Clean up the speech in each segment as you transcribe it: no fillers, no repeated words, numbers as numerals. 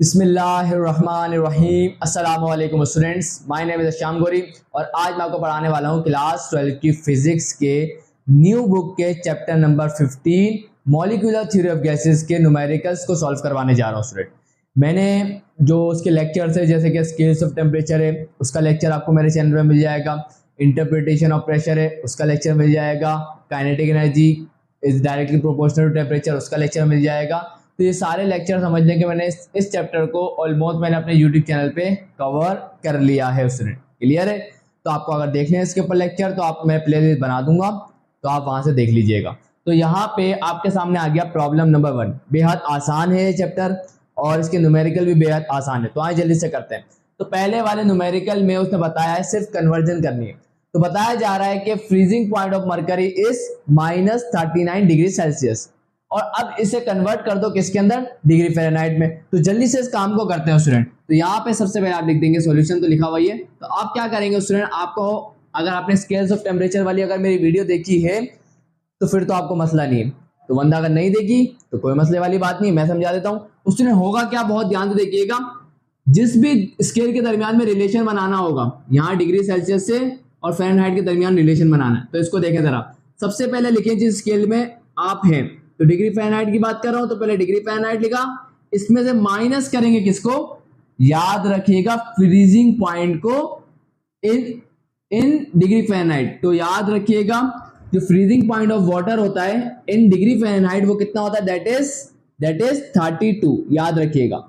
बिस्मिल्लाहिर्रहमानिर्रहीम। अस्सलाम वालेकुम students, my name is Shyam Gauri और आज मैं आपको पढ़ाने वाला हूँ क्लास 12 की फिजिक्स के न्यू बुक के chapter number 15 molecular theory of gases के न्यूमेरिकल्स को सॉल्व करवाने जा रहा हूँ स्टूडेंट। मैंने जो उसके लेक्चर्स है जैसे कि स्केल्स ऑफ टेम्परेचर है उसका लेक्चर आपको मेरे चैनल में मिल जाएगा, इंटरप्रिटेशन ऑफ प्रेशर है उसका लेक्चर मिल जाएगा, kinetic energy is directly proportional to temperature उसका लेक्चर मिल जाएगा। तो ये सारे लेक्चर समझने के मैंने इस चैप्टर को ऑलमोस्ट मैंने अपने यूट्यूब चैनल पे कवर कर लिया है स्टूडेंट। क्लियर है? तो आपको अगर देखने हैं इसके ऊपर लेक्चर तो आप मैं प्लेलिस्ट बना दूंगा तो आप वहां से देख लीजिएगा। तो यहाँ पे आपके सामने आ गया प्रॉब्लम नंबर 1। बेहद आसान है ये चैप्टर और इसके न्यूमेरिकल भी बेहद आसान है। तो आइए जल्दी से करते हैं। तो पहले वाले न्यूमेरिकल में उसने बताया है सिर्फ कन्वर्जन करनी है। तो बताया जा रहा है कि freezing point of mercury is -39 degree Celsius और अब इसे कन्वर्ट कर दो किसके अंदर, डिग्री फ़ारेनहाइट में। तो जल्दी से इस काम को करते हैं स्टूडेंट। तो यहाँ पे सबसे पहले आप लिख देंगे सॉल्यूशन, तो लिखा हुआ है। तो आप क्या करेंगे स्टूडेंट, आपको अगर आपने स्केल्स ऑफ टेम्परेचर वाली अगर मेरी वीडियो देखी है तो फिर तो आपको मसला नहीं है। तो बंदा अगर नहीं देखी तो कोई मसले वाली बात नहीं, मैं समझा देता हूँ। उसने होगा क्या, बहुत ध्यान से देखिएगा। जिस भी स्केल के दरमियान में रिलेशन बनाना होगा, यहाँ डिग्री सेल्सियस से और फ़ारेनहाइट के दरमियान रिलेशन बनाना है। तो इसको देखें जरा। सबसे पहले लिखें जिस स्केल में आप हैं, तो डिग्री फ़ारेनहाइट की बात कर रहा हूं तो पहले डिग्री फ़ारेनहाइट लिखा, इसमें से माइनस करेंगे किसको, याद रखिएगा फ्रीजिंग पॉइंट को इन डिग्री फ़ारेनहाइट। तो याद रखिएगा जो फ्रीजिंग पॉइंट ऑफ वाटर होता है इन डिग्री फ़ारेनहाइट वो कितना होता है, दैट इज 32, याद रखिएगा,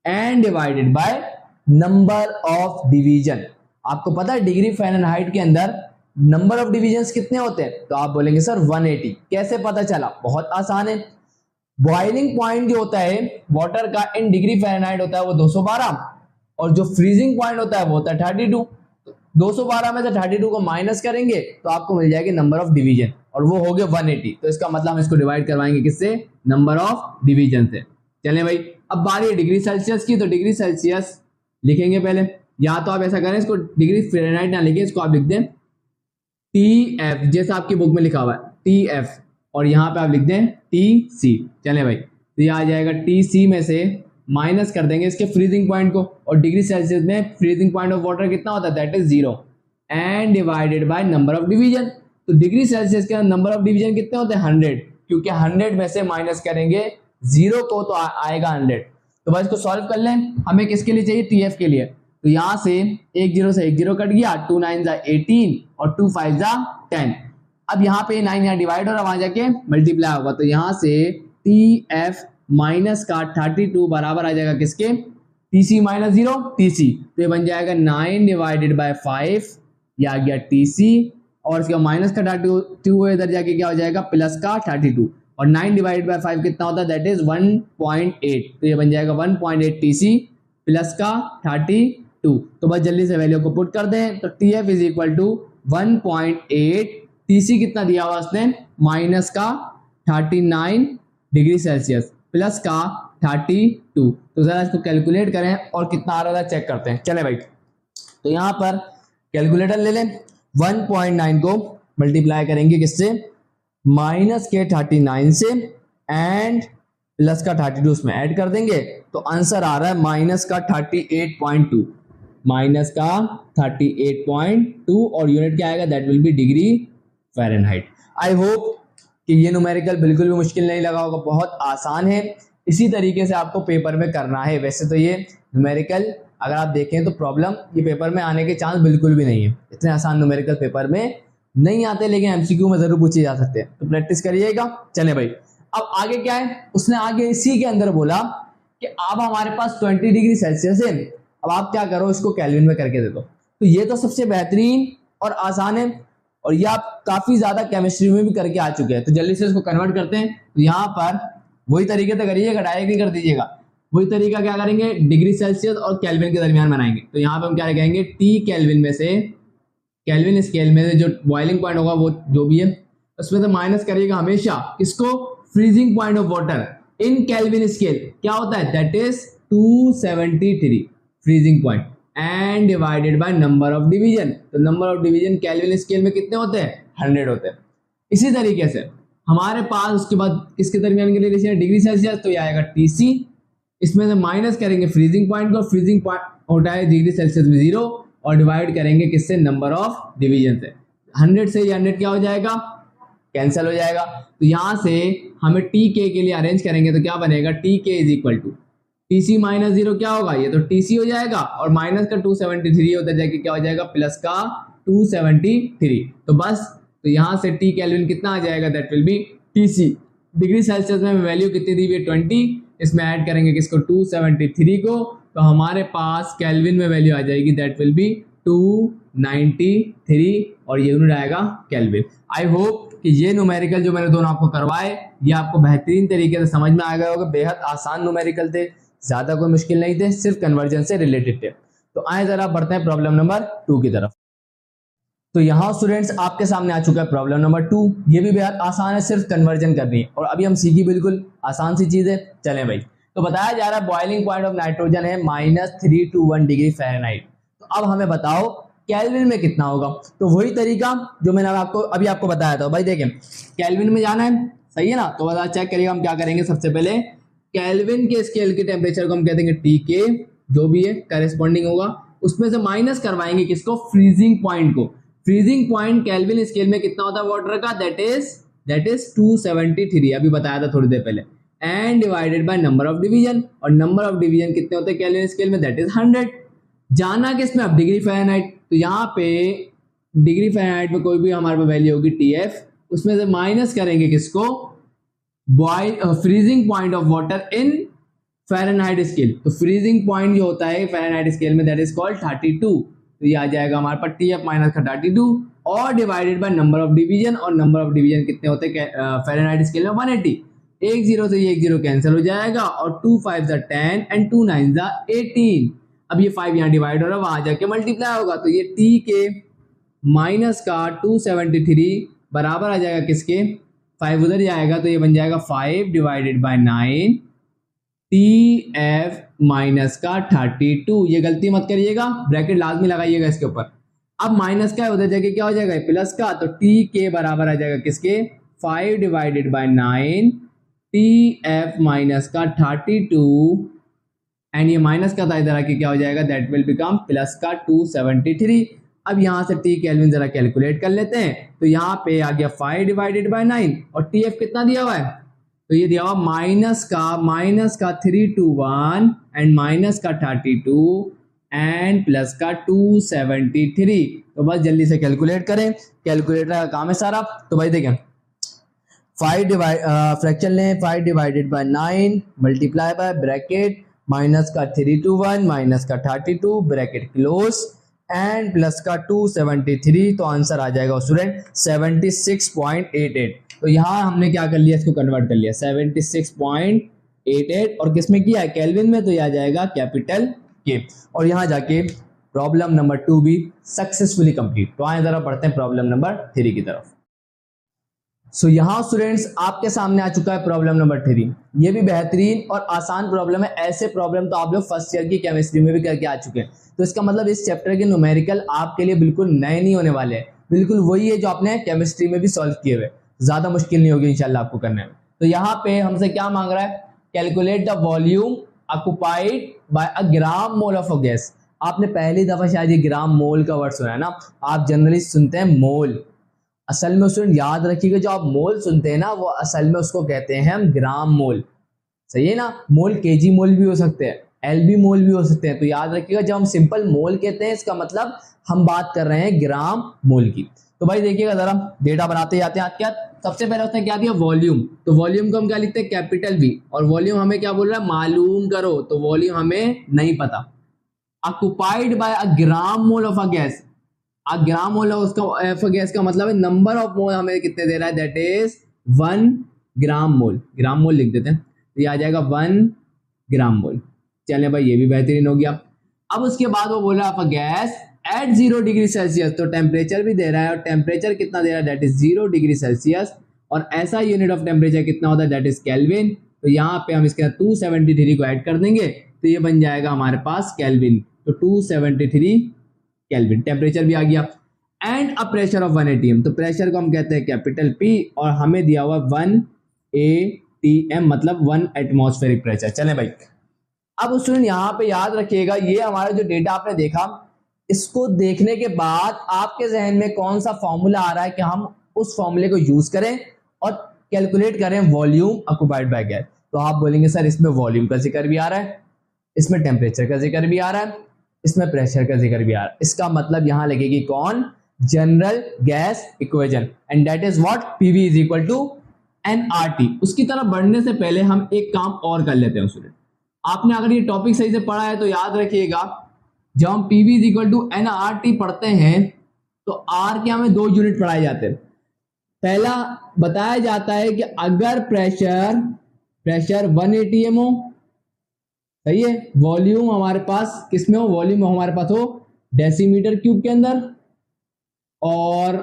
and divided by number of division. आपको पता है डिग्री फ़ारेनहाइट के अंदर नंबर ऑफ डिविजन्स कितने होते हैं, तो आप बोलेंगे सर 180। कैसे पता चला, बहुत आसान है। बॉइलिंग पॉइंट जो होता है वाटर का इन डिग्री फ़ारेनहाइट होता है वो 212 और जो फ्रीजिंग पॉइंट होता है वो होता है 32। 212 में से 32 को माइनस करेंगे तो आपको मिल जाएगी नंबर ऑफ डिवीजन और वो हो गए 180। तो इसका मतलब हम इसको डिवाइड करवाएंगे किससे, नंबर ऑफ डिवीजन से। चलें भाई, अब बारी है डिग्री सेल्सियस की। तो डिग्री सेल्सियस लिखेंगे पहले, या तो आप ऐसा करें इसको डिग्री फ़ारेनहाइट ना लिखे, इसको आप लिख दें TF, जैसा आपकी बुक में लिखा हुआ है TF, और यहाँ पे आप लिख दें TC। चलें भाई, तो ये आ जाएगा TC में से माइनस कर देंगे इसके फ्रीजिंग पॉइंट को, और डिग्री सेल्सियस में फ्रीजिंग पॉइंट ऑफ वाटर कितना होता है, that is 0, and divided by number of division. तो डिग्री सेल्सियस के नंबर ऑफ डिवीजन कितने होते हैं, 100, क्योंकि 100 में से माइनस करेंगे 0 को तो आएगा 100। तो बस इसको सॉल्व कर लें। हमें किसके लिए चाहिए, TF के लिए। तो यहां से 1 0 से 1 0 कट गया, 2 9 जा 18 और 2 5 जा 10। अब यहाँ पे 9 यहाँ डिवाइड हो रहा, वहां जाके मल्टीप्लाई होगा। तो यहाँ से TF माइनस का 32 बराबर आ जाएगा किसके, TC माइनस 0 TC। तो ये बन जाएगा 9 डिवाइडेड बाय 5, ये आ गया TC, और इसका माइनस का 32 इधर जाके क्या हो जाएगा, प्लस का 32, और 9 डिवाइडेड बाय 5 कितना होता है, दैट इज 1.8। तो ये बन जाएगा 1.8 TC प्लस का 32। तो बस जल्दी से वैल्यू को पुट कर दें। तो TF is equal to 1.8, TC कितना दिया हुआ उसने, माइनस का 39 डिग्री सेल्सियस प्लस का 32। तो जरा इसको कैलकुलेट करें और कितना आ रहा था चेक करते हैं। चले भाई, तो यहाँ पर कैलकुलेटर ले लें। 1.9 को मल्टीप्लाई करेंगे किससे, माइनस के 39 से, एंड प्लस का 32 उसमें ऐड कर देंगे। तो आंसर आ रहा है माइनस का 38.2, माइनस का 38.2, और यूनिट क्या आएगा, that will B degree Fahrenheit. I hope कि ये न्यूमेरिकल बिल्कुल भी मुश्किल नहीं लगा होगा, बहुत आसान है। इसी तरीके से आपको पेपर में करना है। वैसे तो ये न्यूमेरिकल अगर आप देखें तो प्रॉब्लम ये पेपर में आने के चांस बिल्कुल भी नहीं है। इतने आसान न्यूमेरिकल पेपर में नहीं आते, लेकिन MCQ में जरूर पूछे जा सकते हैं। तो प्रैक्टिस करिएगा। चले भाई, अब आगे क्या है, उसने आगे इसी के अंदर बोला कि अब हमारे पास 20 डिग्री सेल्सियस है, अब आप क्या करो, इसको केल्विन में करके दे दो। तो ये तो सबसे बेहतरीन और आसान है, और ये आप काफी ज्यादा केमिस्ट्री में भी करके आ चुके हैं। तो जल्दी से इसको कन्वर्ट करते हैं। तो यहाँ पर वही तरीके से करिएगा, डायरेक्ट नहीं कर दीजिएगा। वही तरीका क्या करेंगे, डिग्री सेल्सियस और केल्विन के दरमियान बनाएंगे। तो यहाँ पे हम क्या कहेंगे, T केल्विन में से, केल्विन स्केल में से जो बॉइलिंग पॉइंट होगा वो जो भी है उसमें से माइनस करिएगा हमेशा किसको, freezing point of water in Kelvin scale क्या होता है, that is 273 freezing point, and divided by number of division. तो number of division Kelvin scale में कितने होते हैं, 100 होते हैं। इसी तरीके से हमारे पास उसके बाद किसके दरमियान के रिलेशन है, डिग्री सेल्सियस, तो ये आएगा TC, इसमें से माइनस करेंगे फ्रीजिंग पॉइंट को, फ्रीजिंग पॉइंट होता है डिग्री सेल्सियस में 0, और डिवाइड करेंगे किससे, नंबर ऑफ डिवीजन से। 100 से ये 100 क्या हो जाएगा, कैंसिल हो जाएगा। तो यहाँ से हमें टी के लिए अरेंज करेंगे तो क्या बनेगा, T K is equal to T C minus 0 क्या होगा, ये तो टी सी हो जाएगा, और माइनस का 273 होता जाएगा क्या हो जाएगा, प्लस का 273। तो बस, तो यहाँ से टी केल्विन कितना आ जाएगा, that will be T C. Degree Celsius में वैल्यू कितनी दी हुई है 20, इसमें ऐड करेंगे किसको 273 को, तो हमारे पास केल्विन में वैल्यू आ जाएगी दैट विल बी 293, और ये यूनिट आएगा केल्विन। आई होप कि ये न्यूमेरिकल जो मैंने दोनों आपको करवाए ये आपको बेहतरीन तरीके से समझ में आ गया होगा। बेहद आसान न्यूमेरिकल थे, ज्यादा कोई मुश्किल नहीं थे, सिर्फ कन्वर्जन से रिलेटेड थे। तो आए जरा बढ़ते हैं प्रॉब्लम नंबर 2 की तरफ। तो यहाँ स्टूडेंट्स आपके सामने आ चुका है प्रॉब्लम नंबर 2। ये भी बेहद आसान है, सिर्फ कन्वर्जन करनी है, और अभी हम सीखी बिल्कुल आसान सी चीज है। चलें भाई, तो बताया जा रहा है बॉइलिंग पॉइंट ऑफ नाइट्रोजन है -321 डिग्री फ़ारेनहाइट। तो अब हमें बताओ केल्विन में कितना होगा। तो वही तरीका जो मैंने आपको बताया था भाई। देखें, केल्विन में जाना है, सही है ना। तो बता चेक करिएगा, हम क्या करेंगे, सबसे पहले केल्विन के स्केल के टेम्परेचर को हम कह देंगे टी के, जो भी है करेस्पॉन्डिंग होगा, उसमें से माइनस करवाएंगे किसको, फ्रीजिंग पॉइंट को। फ्रीजिंग पॉइंट केल्विन स्केल में कितना होता है वाटर का, दैट इज 273, अभी बताया था थोड़ी देर पहले, and divided by number of division, और नंबर ऑफ डिवीजन कितने होते हैं केल्विन स्केल में, दैट इज 100। जाना किसमें, अब डिग्री फ़ारेनहाइट। तो यहाँ पे डिग्री फ़ारेनहाइट में कोई भी हमारे पास वैल्यू होगी TF, उसमें से माइनस करेंगे किसको, freezing point of water in Fahrenheit scale. तो फ्रीजिंग पॉइंट जो होता है फ़ारेनहाइट स्केल में दैट इज कॉल्ड 32। तो ये आ जाएगा हमारे पास TF माइनस का 32, और divided by number of division, और नंबर ऑफ डिवीजन कितने होते हैं फ़ारेनहाइट स्केल में 180। एक जीरो से ये एक जीरो कैंसिल हो जाएगा, और 2 5 10 एंड 2 9 18। अब ये 5 यहाँ डिवाइड हो रहा है, वहां जाके मल्टीप्लाई होगा, तो ये टी के माइनस का 273 बराबर आ जाएगा किसके, 5 उधर जाएगा, तो ये बन जाएगा 5 डिवाइडेड बाय 9 TF माइनस का 32। ये गलती मत करिएगा, ब्रैकेट लाजमी लगाइएगा इसके ऊपर। अब माइनस का उधर जाके क्या हो जाएगा, प्लस का, तो टी के बराबर आ जाएगा किसके, 5 डिवाइडेड बाय 9 TF माइनस का 32, एंड ये माइनस का था, इधर आके क्या हो जाएगा, दैट विल बिकम प्लस का 273। अब यहाँ से टी केल्विन जरा कैलकुलेट कर लेते हैं। तो यहाँ पे आ गया 5 डिवाइडेड बाय 9, और TF कितना दिया हुआ है, तो ये दिया हुआ माइनस का 321 एंड माइनस का 32 एंड प्लस का 273। तो बस जल्दी से कैलकुलेट करें, कैलकुलेटर का काम है सारा। तो भाई देखें, फ्रैक्शन लें, 5 divided by 9 multiply by bracket minus का 321 माइनस का 32 ब्रैकेट क्लोज एंड प्लस का 273। तो आंसर आ जाएगा स्टूडेंट 76.88। तो यहाँ हमने क्या कर लिया, इसको कन्वर्ट कर लिया 76.88, और किसमें किया है, केल्विन में, तो यह आ जाएगा कैपिटल के। और यहाँ जाके प्रॉब्लम नंबर 2 भी सक्सेसफुली कंप्लीट। तो आए जरा पढ़ते हैं प्रॉब्लम नंबर 3 की तरफ। सो यहाँ स्टूडेंट्स आपके सामने आ चुका है प्रॉब्लम नंबर 3। ये भी बेहतरीन और आसान प्रॉब्लम है। ऐसे प्रॉब्लम तो आप लोग फर्स्ट ईयर की केमिस्ट्री में भी करके आ चुके हैं। तो इसका मतलब इस चैप्टर के न्यूमेरिकल आपके लिए बिल्कुल नए नहीं होने वाले हैं, बिल्कुल वही है जो आपने केमिस्ट्री में भी सॉल्व किए हुए। ज्यादा मुश्किल नहीं होगी इंशाल्लाह आपको करने में। तो यहाँ पे हमसे क्या मांग रहा है, calculate the volume occupied by a gram mole of a gas. आपने पहली दफा शायद ये ग्राम मोल का वर्ड सुना है ना, आप जनरली सुनते हैं मोल। असल में स्टूडेंट याद रखिएगा, जो आप मोल सुनते हैं ना, वो असल में उसको कहते हैं हम ग्राम मोल। सही है ना, मोल केजी मोल भी हो सकते हैं, एलबी मोल भी हो सकते हैं। तो याद रखिएगा, जब हम सिंपल मोल कहते हैं इसका मतलब हम बात कर रहे हैं ग्राम मोल की। तो भाई देखिएगा जरा, डेटा बनाते जाते हैं। क्या सबसे पहले उसने क्या दिया, वॉल्यूम। तो वॉल्यूम को हम क्या लिखते हैं, कैपिटल वी। और वॉल्यूम हमें क्या बोल रहा है, मालूम करो। तो वॉल्यूम हमें नहीं पता। Occupied by a gram mole of a gas. A gram mole of gas का मतलब है नंबर ऑफ मोल हमें कितने दे रहा है, दैट इज 1 ग्राम मोल। ग्राम मोल लिख देते हैं, तो ये आ जाएगा 1 ग्राम मोल। चले भाई, ये भी बेहतरीन हो गया। अब उसके बाद वो बोल रहा है गैस एट 0 डिग्री सेल्सियस। तो टेम्परेचर भी दे रहा है, और टेम्परेचर कितना दे रहा है, दैट इज 0 डिग्री सेल्सियस। और ऐसा यूनिट ऑफ टेम्परेचर कितना होता है, दैट इज केल्विन। तो यहाँ पे हम इसके 273 को ऐड कर देंगे, तो ये बन जाएगा हमारे पास केल्विन। तो 273 केल्विन, टेम्परेचर भी आ गया। And a pressure of 1 atm। तो प्रेशर को हम कहते हैं कैपिटल P, और हमें दिया हुआ 1 atm मतलब 1 एटमॉस्फेरिक प्रेशर। चले भाई, अब स्टूडेंट यहाँ पे याद रखिएगा, ये हमारा जो डेटा आपने देखा, इसको देखने के बाद आपके जहन में कौन सा फॉर्मूला आ रहा है कि हम उस फॉर्मूले को यूज करें और कैलकुलेट करें वॉल्यूम ऑक्युपाइड बाय गैस। तो आप बोलेंगे सर इसमें वॉल्यूम का जिक्र भी आ रहा है, इसमें टेम्परेचर का जिक्र भी आ रहा है, इसमें प्रेशर का जिक्र भी आ रहा है। इसका मतलब यहां लगेगी कौन, general gas equation, and that is what, PV is equal to NRT. उसकी तरफ बढ़ने से पहले हम एक काम और कर लेते हैं स्टूडेंट। आपने अगर ये टॉपिक सही से पढ़ा है तो याद रखिएगा, जब हम PV is equal to NRT पढ़ते हैं तो आर के हमें 2 यूनिट पढ़ाए जाते हैं। पहला बताया जाता है कि अगर प्रेशर 1 atm हो, सही है, वॉल्यूम हमारे पास किस में हो, वॉल्यूम हमारे पास हो डेसीमीटर क्यूब के अंदर, और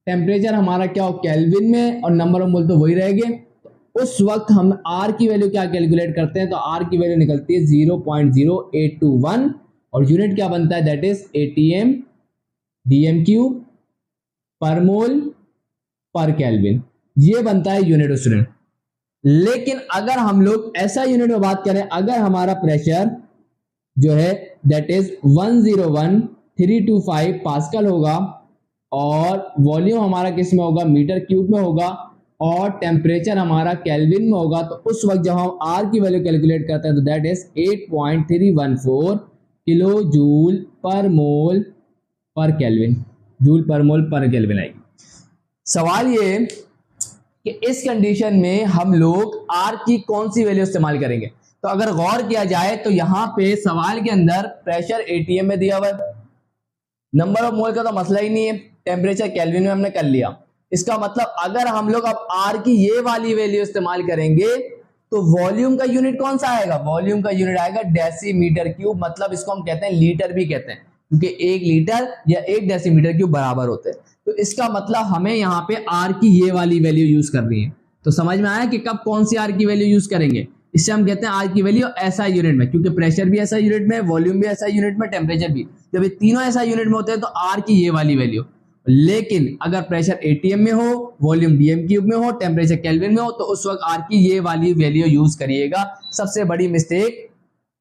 टेम्परेचर हमारा क्या हो केल्विन में, और नंबर ऑफ मोल तो वही रहेंगे। तो उस वक्त हम आर की वैल्यू क्या कैलकुलेट करते हैं, तो आर की वैल्यू निकलती है 0.0821 और यूनिट क्या बनता है, that is ATM DM cube पर मोल पर केल्विन, ये बनता है यूनिट स्टूडेंट। लेकिन अगर हम लोग ऐसा यूनिट में बात करें, अगर हमारा प्रेशर जो है दैट इज 101,325 पास्कल होगा और वॉल्यूम हमारा किस में होगा, मीटर क्यूब में होगा, और टेम्परेचर हमारा केल्विन में होगा, तो उस वक्त जब हम आर की वैल्यू कैलकुलेट करते हैं तो दैट इज 8.314 किलो जूल पर मोल पर केल्विन, जूल पर मोल पर केल्विन आएगी। सवाल ये कि इस कंडीशन में हम लोग आर की कौन सी वैल्यू इस्तेमाल करेंगे। तो अगर गौर किया जाए तो यहां पे सवाल के अंदर प्रेशर एटीएम में दिया हुआ है, नंबर ऑफ मोल का तो मसला ही नहीं है, टेम्परेचर केल्विन में हमने कर लिया। इसका मतलब अगर हम लोग अब आर की ये वाली वैल्यू इस्तेमाल करेंगे तो वॉल्यूम का यूनिट कौन सा आएगा, वॉल्यूम का यूनिट आएगा डेसीमीटर क्यूब, मतलब इसको हम कहते हैं लीटर भी कहते हैं, क्योंकि 1 लीटर या 1 डेसीमीटर क्यूब बराबर होते हैं। तो इसका मतलब हमें यहाँ पे आर की ये वाली वैल्यू यूज करनी है। तो समझ में आया कि कब कौन सी आर की वैल्यू यूज करेंगे, इससे हम कहते हैं आर की वैल्यू ऐसा यूनिट में, क्योंकि प्रेशर भी ऐसा यूनिट में, वॉल्यूम भी ऐसा यूनिट में, टेम्परेचर भी, जब ये तीनों ऐसा यूनिट में होते हैं तो आर की ये वाली वैल्यू। लेकिन अगर प्रेशर एटीएम में हो, वॉल्यूम डीएम क्यूब में हो, टेम्परेचर केल्विन में हो, तो उस वक्त आर की ये वाली वैल्यू यूज करिएगा। सबसे बड़ी मिस्टेक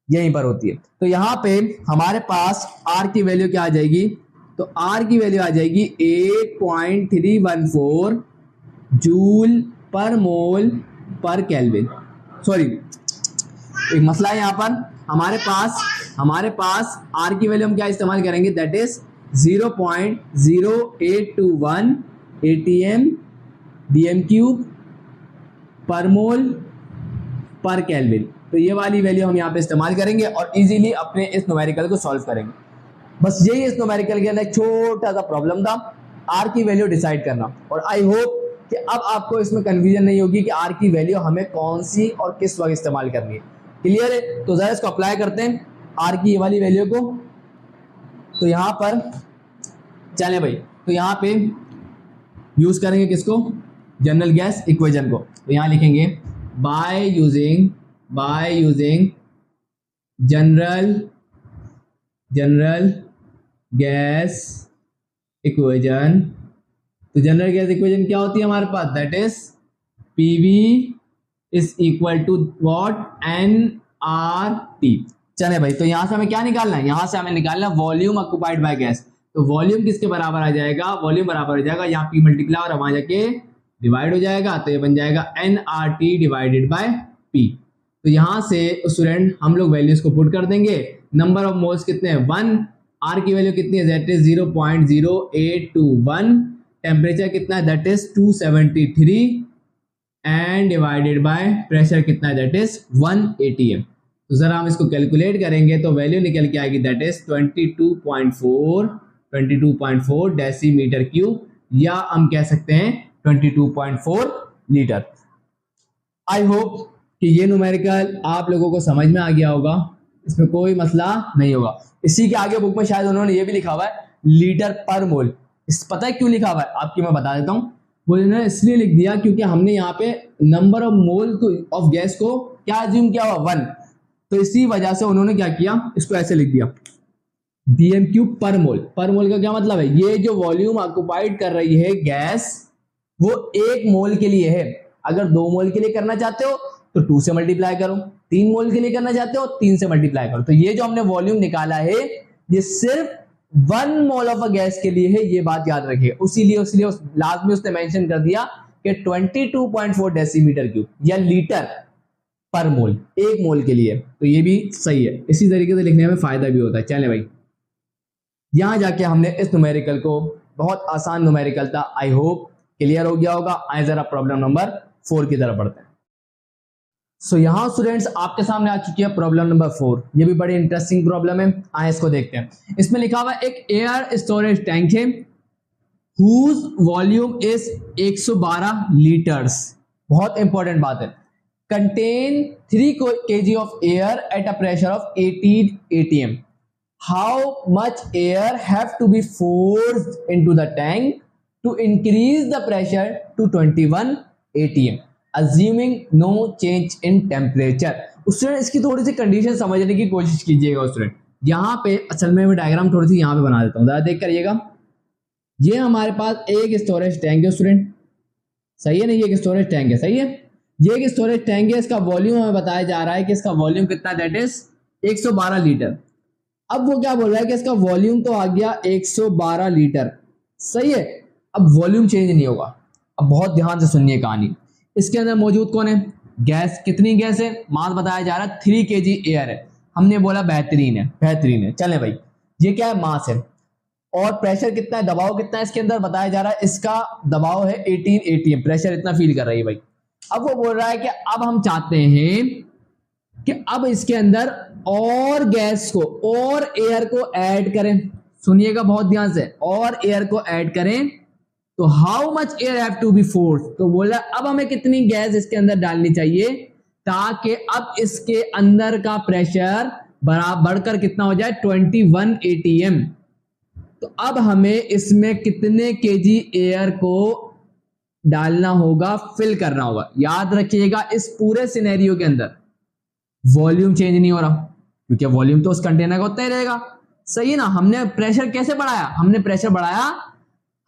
यहीं पर होती है। तो यहाँ पे हमारे पास आर की वैल्यू क्या आ जाएगी, तो आर की वैल्यू आ जाएगी 8.314 जूल पर मोल पर केल्विन। सॉरी, एक मसला है यहाँ पर, हमारे पास आर की वैल्यू हम क्या इस्तेमाल करेंगे, that is 0.0821 atm dm cube पर मोल पर केल्विन। तो ये वाली वैल्यू हम यहाँ पे इस्तेमाल करेंगे और इजीली अपने इस न्यूमेरिकल को सॉल्व करेंगे। बस यही इस न्यूमेरिकल के अंदर छोटा सा प्रॉब्लम था, आर की वैल्यू डिसाइड करना। और आई होप कि अब आपको इसमें कंफ्यूजन नहीं होगी कि आर की वैल्यू हमें कौन सी और किस वक्त इस्तेमाल करनी है। क्लियर है? तो जरा इसको अप्लाई करते हैं आर की ये वाली वैल्यू को। तो यहाँ पर चले भाई, तो यहाँ पे यूज करेंगे किसको, जनरल गैस इक्वेशन को। तो यहाँ लिखेंगे by using general gas equation. तो जनरल गैस इक्वेशन क्या होती है हमारे पास, that is PV is equal to what, NRT. चले भाई, तो यहां से हमें क्या निकालना है, यहां से हमें निकालना वॉल्यूम ऑक्युपाइड बाय गैस। तो वॉल्यूम किसके बराबर आ जाएगा, वॉल्यूम बराबर हो जाएगा यहाँ पी मल्टीप्लाई और वहां जाके डिवाइड हो जाएगा, तो ये बन जाएगा एनआरटी डिवाइडेड बाय पी। तो यहां से स्टूडेंट हम लोग वैल्यूज को पुट कर देंगे। नंबर ऑफ मोल्स कितने हैं, 1, आर की वैल्यू कितनी है, दैट इज 0.0821, टेम्परेचर कितना है, that is 273, and divided by pressure कितना है, दैट इज 1 atm। तो जरा हम इसको कैलकुलेट करेंगे तो वैल्यू निकल के आएगी, दैट इज 22.4 डेसीमीटर क्यूब, या हम कह सकते हैं 22.4 लीटर। आई होप कि ये न्यूमेरिकल आप लोगों को समझ में आ गया होगा, इसमें कोई मसला नहीं होगा। इसी के आगे बुक में शायद उन्होंने ये भी लिखा हुआ है लीटर पर मोल। इस पता है क्यों लिखा हुआ है, आपकी मैं बता देता हूँ। वो इन्होंने इसलिए लिख दिया क्योंकि हमने यहाँ पे number of mole of gas को क्या अज्यूम किया हुआ, 1। तो इसी वजह से उन्होंने क्या किया, इसको ऐसे लिख दिया डीएम क्यूब पर मोल। पर मोल का क्या मतलब है, ये जो वॉल्यूम ऑक्युपाइड कर रही है गैस वो 1 मोल के लिए है। अगर 2 मोल के लिए करना चाहते हो तो 2 से मल्टीप्लाई करो, 3 मोल के लिए करना चाहते हो 3 से मल्टीप्लाई करो। तो ये जो हमने वॉल्यूम निकाला है ये सिर्फ 1 मोल ऑफ अ गैस के लिए है, ये बात याद रखिए। इसीलिए लास्ट में उसने मेंशन कर दिया कि 22.4 डेसीमीटर क्यूब या लीटर पर मोल, 1 मोल के लिए। तो ये भी सही है, इसी तरीके से लिखने में फायदा भी होता है। चलें भाई, यहां जाके हमने इस न्यूमेरिकल को, बहुत आसान न्यूमेरिकल था, आई होप क्लियर हो गया होगा। आए जरा प्रॉब्लम नंबर 4 की तरफ बढ़ते हैं। सो यहां स्टूडेंट्स आपके सामने आ चुकी है प्रॉब्लम नंबर 4। ये भी बड़ी इंटरेस्टिंग प्रॉब्लम है, आए इसको देखते हैं। इसमें लिखा हुआ एक एयर स्टोरेज टैंक है whose volume is 112 लीटर्स। बहुत इंपॉर्टेंट बात है। contain 3 kg of air at a pressure of 18 atm. How much air have to be forced into the tank to increase the pressure to 21 atm, assuming no change in temperature? Student इसकी थोड़ी सी condition समझने की कोशिश कीजिएगा student. यहाँ पे असल में मैं डायग्राम थोड़ी सी यहाँ पे बना देता हूँ, जरा देख करिएगा। ये हमारे पास एक स्टोरेज टैंक है स्टूडेंट, सही है ना, ये एक स्टोरेज टैंक है, सही है। ये एक स्टोरेज टैंक है, इसका वॉल्यूम हमें बताया जा रहा है कि इसका वॉल्यूम कितना, दैट इज 112 लीटर। अब वो क्या बोल रहा है कि इसका वॉल्यूम तो आ गया 112 लीटर, सही है। अब वॉल्यूम चेंज नहीं होगा। अब बहुत ध्यान से सुनिए कहानी। इसके अंदर मौजूद कौन है, गैस। कितनी गैस है, मास बताया जा रहा है 3 kg एयर है। हमने बोला बेहतरीन है, बेहतरीन है। चलें भाई, ये क्या है, मास है। और प्रेशर कितना है, दबाव कितना है, इसके अंदर बताया जा रहा है इसका दबाव है 18 atm, प्रेशर इतना फील कर रही है भाई। अब वो बोल रहा है कि अब हम चाहते हैं कि अब इसके अंदर और गैस को और एयर को ऐड करें। सुनिएगा बहुत ध्यान से, और एयर को ऐड करें। तो how much air have to be force, तो बोला अब हमें कितनी गैस इसके अंदर डालनी चाहिए ताकि अब इसके अंदर का प्रेशर बराबर बढ़कर कितना हो जाए 21 atm। तो अब हमें इसमें कितने केजी एयर को डालना होगा, फिल करना होगा। याद रखिएगा इस पूरे सिनेरियो के अंदर वॉल्यूम चेंज नहीं हो रहा, क्योंकि वॉल्यूम तो उस कंटेनर का उतना ही रहेगा, सही है ना। हमने प्रेशर कैसे बढ़ाया, हमने प्रेशर बढ़ाया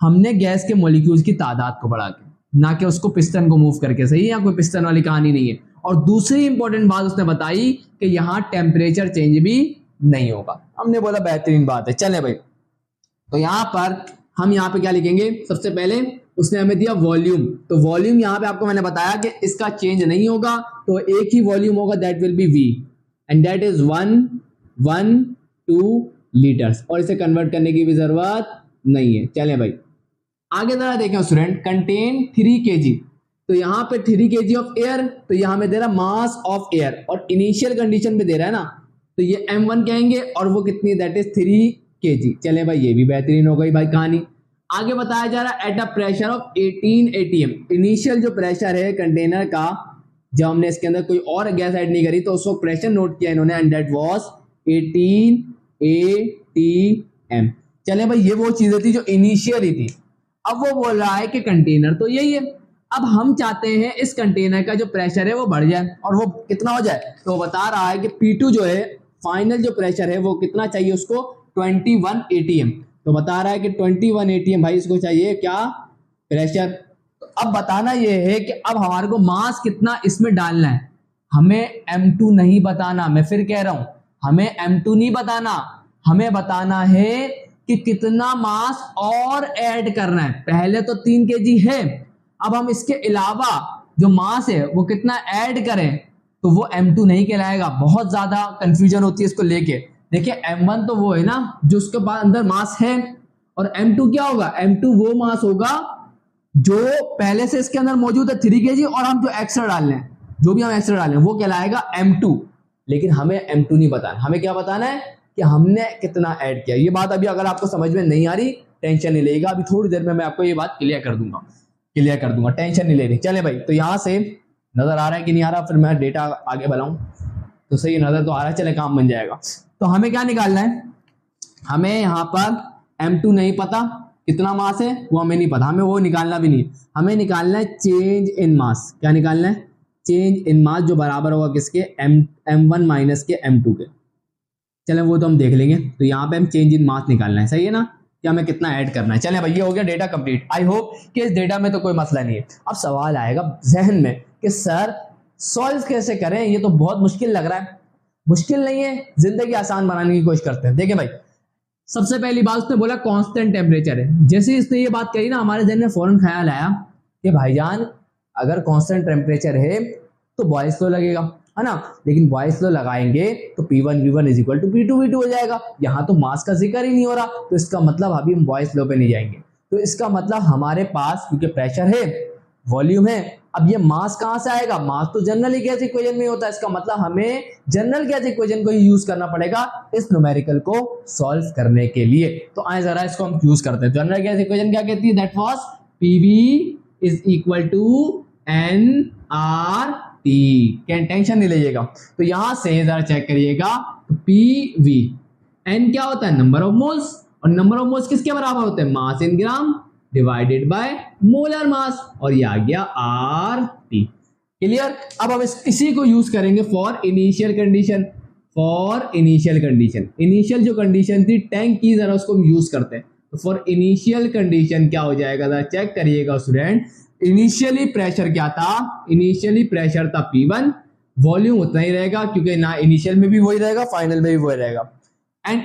हमने गैस के मॉलिक्यूल्स की तादाद को बढ़ा के, ना कि उसको पिस्टन को मूव करके, सही है। यहाँ कोई पिस्टन वाली कहानी नहीं है। और दूसरी इंपॉर्टेंट बात उसने बताई कि यहाँ टेम्परेचर चेंज भी नहीं होगा। हमने बोला बेहतरीन बात है। चले भाई, तो यहां पर हम यहाँ पे क्या लिखेंगे, सबसे पहले उसने हमें दिया वॉल्यूम। तो वॉल्यूम यहाँ पे आपको मैंने बताया कि इसका चेंज नहीं होगा, तो एक ही वॉल्यूम होगा, that will be V, and that is 112 litres. और इसे कन्वर्ट करने की भी जरूरत नहीं है। चलें भाई आगे जरा देखें स्टूडेंट। कंटेन 3 kg, तो यहाँ पे 3 kg ऑफ एयर, तो यहाँ में दे रहा मास ऑफ एयर, और इनिशियल कंडीशन में दे रहा है ना, तो ये m1 कहेंगे, और वो कितनी, दैट इज 3 kg। चले भाई, ये भी बेहतरीन हो गई भाई कहानी। आगे बताया जा रहा है eight a pressure of 18 atm। Initial जो प्रेशर है कंटेनर का, जब हमने इसके अंदर कोई और गैस ऐड नहीं करी तो उस वक्त प्रेशर नोट किया इन्होंने, एंड दैट वाज 18 atm। चले भाई, ये वो चीजें थी जो इनिशियल ही थी। अब वो बोल रहा है कि कंटेनर तो यही है, अब हम चाहते हैं इस कंटेनर का जो प्रेशर है वो बढ़ जाए, और वो कितना हो जाए, तो बता रहा है कि P2 जो है फाइनल जो प्रेशर है वो कितना चाहिए उसको, 21 atm। तो बता रहा है कि 21 atm भाई इसको चाहिए क्या, प्रेशर। तो अब बताना ये है कि अब हमारे को मास कितना इसमें डालना है। हमें m2 नहीं बताना, मैं फिर कह रहा हूं हमें m2 नहीं बताना, हमें बताना है कि कितना मास और ऐड करना है। पहले तो 3 kg है, अब हम इसके अलावा जो मास है वो कितना ऐड करें, तो वो m2 नहीं कहलाएगा। बहुत ज्यादा कंफ्यूजन होती है इसको लेके। देखिए m1 तो वो है ना जो उसके बाद अंदर मास है, और m2 क्या होगा, m2 वो मास होगा जो पहले से इसके अंदर मौजूद है 3 kg, और हम जो एक्स्ट्रा डाल रहे हैं, जो भी हम एक्स्ट्रा डाल रहे हैं वो कहलाएगा m2। लेकिन हमें m2 नहीं बताना, हमें क्या बताना है कि हमने कितना ऐड किया। ये बात अभी अगर आपको समझ में नहीं आ रही टेंशन नहीं लेगा, अभी थोड़ी देर में मैं आपको ये बात क्लियर कर दूंगा, टेंशन नहीं लेनी। चले भाई, तो यहां से नजर आ रहा है कि नहीं आ रहा, फिर मैं डेटा आगे बढ़ाऊं तो सही नजर तो आ रहा है, चले काम बन जाएगा। तो हमें क्या निकालना है, हमें यहाँ पर m2 नहीं पता कितना मास है, वो हमें नहीं पता, हमें वो निकालना भी नहीं, हमें निकालना है चेंज इन मास। क्या निकालना है, चेंज इन मास, जो बराबर होगा किसके, m1 माइनस के m2 के। चलें वो तो हम देख लेंगे। तो यहाँ पे हम चेंज इन मास निकालना है, सही है ना, कि हमें कितना ऐड करना है। चलें भाई, ये हो गया डेटा कंप्लीट। आई होप कि इस डेटा में तो कोई मसला नहीं है। अब सवाल आएगा जहन में कि सर सॉल्व कैसे करें, ये तो बहुत मुश्किल लग रहा है। मुश्किल नहीं है, जिंदगी आसान बनाने की कोशिश करते हैं। देखिए भाई, सबसे पहली बात उसने बोला कांस्टेंट टेम्परेचर है। जैसे इसने ये बात कही ना, हमारे जहन में फौरन ख्याल आया कि भाईजान अगर कांस्टेंट टेम्परेचर है तो बॉयज लॉ लगेगा, है ना। लेकिन बॉयज लॉ लगाएंगे तो P1 V1 is equal to P2 V2 हो जाएगा। यहाँ तो मास का जिक्र ही नहीं हो रहा, तो इसका मतलब अभी हम बॉयज लॉ पे नहीं जाएंगे। तो इसका मतलब हमारे पास क्योंकि प्रेशर है, वॉल्यूम है, अब ये मास कहां से आएगा? मास तो जनरल गैस इक्वेशन में होता है। इसका मतलब हमें जनरल गैस इक्वेशन को ही यूज करना पड़ेगा इस न्यूमेरिकल को सॉल्व करने के लिए। तो आए जरा इसको हम यूज करते हैं। जनरल गैस इक्वेशन क्या कहती है? That was PV is equal to nRT। Tension नहीं लीजिएगा। तो यहां से जरा चेक करिएगा, PV n क्या होता है? नंबर ऑफ मोल्स, और नंबर ऑफ मोल्स किसके बराबर होते हैं? Mass in gram divided by molar mass, और ये आ गया RT। क्लियर? अब हम इसी को यूज करेंगे for initial condition. For initial condition, initial जो कंडीशन थी टैंक की, जरा उसको हम यूज करते हैं। तो फॉर इनिशियल कंडीशन क्या हो जाएगा, जरा चेक करिएगा स्टूडेंट। इनिशियली प्रेशर क्या था? इनिशियली प्रेशर था P1, वॉल्यूम उतना ही रहेगा क्योंकि ना इनिशियल में भी वही रहेगा, फाइनल में भी वही रहेगा, and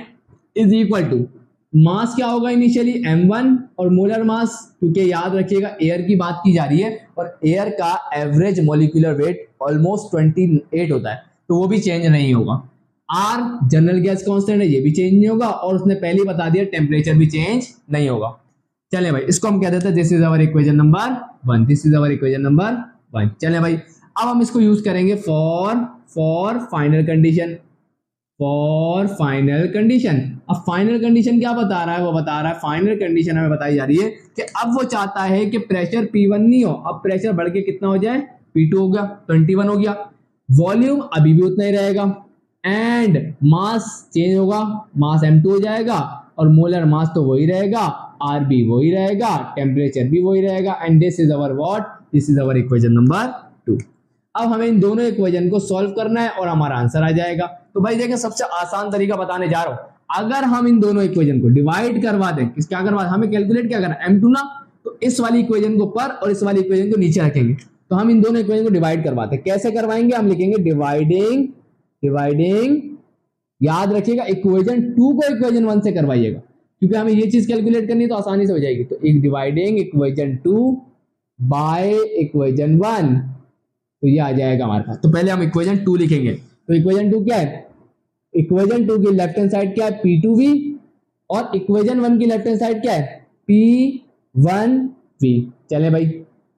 is equal to mass क्या होगा इनिशियली? M1, और मोलर मास क्योंकि याद रखिएगा एयर की बात की जा रही है और एयर का एवरेज मॉलिक्यूलर वेट ऑलमोस्ट 28 होता है, तो वो भी चेंज नहीं होगा। R जनरल गैस कांस्टेंट है, ये भी चेंज नहीं होगा, और उसने पहले ही बता दिया टेम्परेचर भी चेंज नहीं होगा। चले भाई, इसको हम कह देते हैं this is our equation number 1। This is our equation number 1। चले भाई, अब हम इसको यूज करेंगे for final condition. For final condition, अब फाइनल कंडीशन क्या बता रहा है? वो बता रहा है, फाइनल कंडीशन हमें बताई जा रही है कि अब वो चाहता है कि प्रेशर P1 नहीं हो, अब प्रेशर बढ़ के कितना हो जाए? P2 हो गया, 21 हो गया, वॉल्यूम अभी भी उतना ही रहेगा, एंड मास चेंज होगा, मास M2 हो जाएगा, और मोलर मास तो वही रहेगा, R भी वही रहेगा, टेम्परेचर भी वही रहेगा, and this is our what? This is our equation number 2। अब हमें इन दोनों इक्वेशन को सॉल्व करना है और हमारा आंसर आ जाएगा। तो भाई देखें, सबसे आसान तरीका बताने जा रहा हूं। अगर हम इन दोनों इक्वेशन को डिवाइड करवा दें, क्या करवा दें? हमें कैलकुलेट क्या करना है? M2 ना, तो इस वाली इक्वेशन को ऊपर और इस वाली इक्वेशन को नीचे रखेंगे। तो हम इन दोनों इक्वेशन को डिवाइड करवाते हैं। कैसे करवाएंगे? हम लिखेंगे डिवाइडिंग, याद रखिएगा इक्वेशन 2 को इक्वेशन 1 से करवाइएगा, क्योंकि हमें ये चीज कैलकुलेट करनी है तो आसानी से हो जाएगी। तो एक डिवाइडिंग इक्वेशन 2 बाय इक्वेशन 1, तो ये आ जाएगा हमारे पास। तो पहले हम इक्वेशन 2 लिखेंगे। तो इक्वेशन 2 क्या है? इक्वेशन 2 की लेफ्ट हैंड साइड क्या है? P2V, और इक्वेशन 1 की लेफ्ट हैंड साइड क्या है? P1V। चले भाई,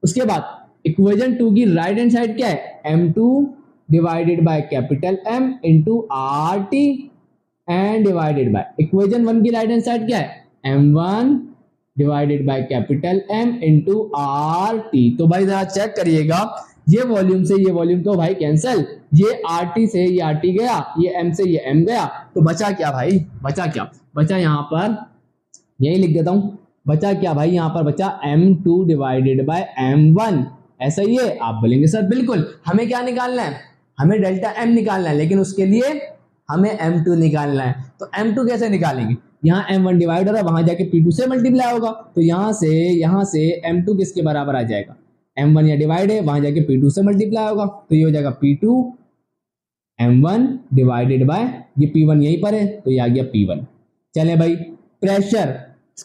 उसके बाद इक्वेशन 2 की राइट हैंड साइड क्या है? M2 divided by capital M into RT, and divided by equation 1 की राइट हैंड साइड क्या है? M1 divided by capital M into RT। तो भाई जरा चेक करिएगा, ये वॉल्यूम से ये वॉल्यूम तो भाई कैंसिल, ये RT से ये RT गया, ये M से ये M गया, तो बचा क्या भाई? बचा क्या? बचा यहाँ पर, यही लिख देता हूं, बचा क्या भाई? यहाँ पर बचा M2 डिवाइडेड बाय M1। ऐसा ही है? आप बोलेंगे सर बिल्कुल। हमें क्या निकालना है? हमें डेल्टा M निकालना है, लेकिन उसके लिए हमें M2 निकालना है। तो M2 कैसे निकालेंगे? यहाँ M1 डिवाइड हो रहा है, वहां जाके P2 से मल्टीप्लाई होगा, तो यहाँ से M2 किसके बराबर आ जाएगा? M1 या डिवाइड है, वहां जाके P2 से मल्टीप्लाई होगा, तो ये हो जाएगा P2 M1 डिवाइडेड बाय ये P1 यहीं पर है, तो ये आ गया P1। चले भाई, प्रेशर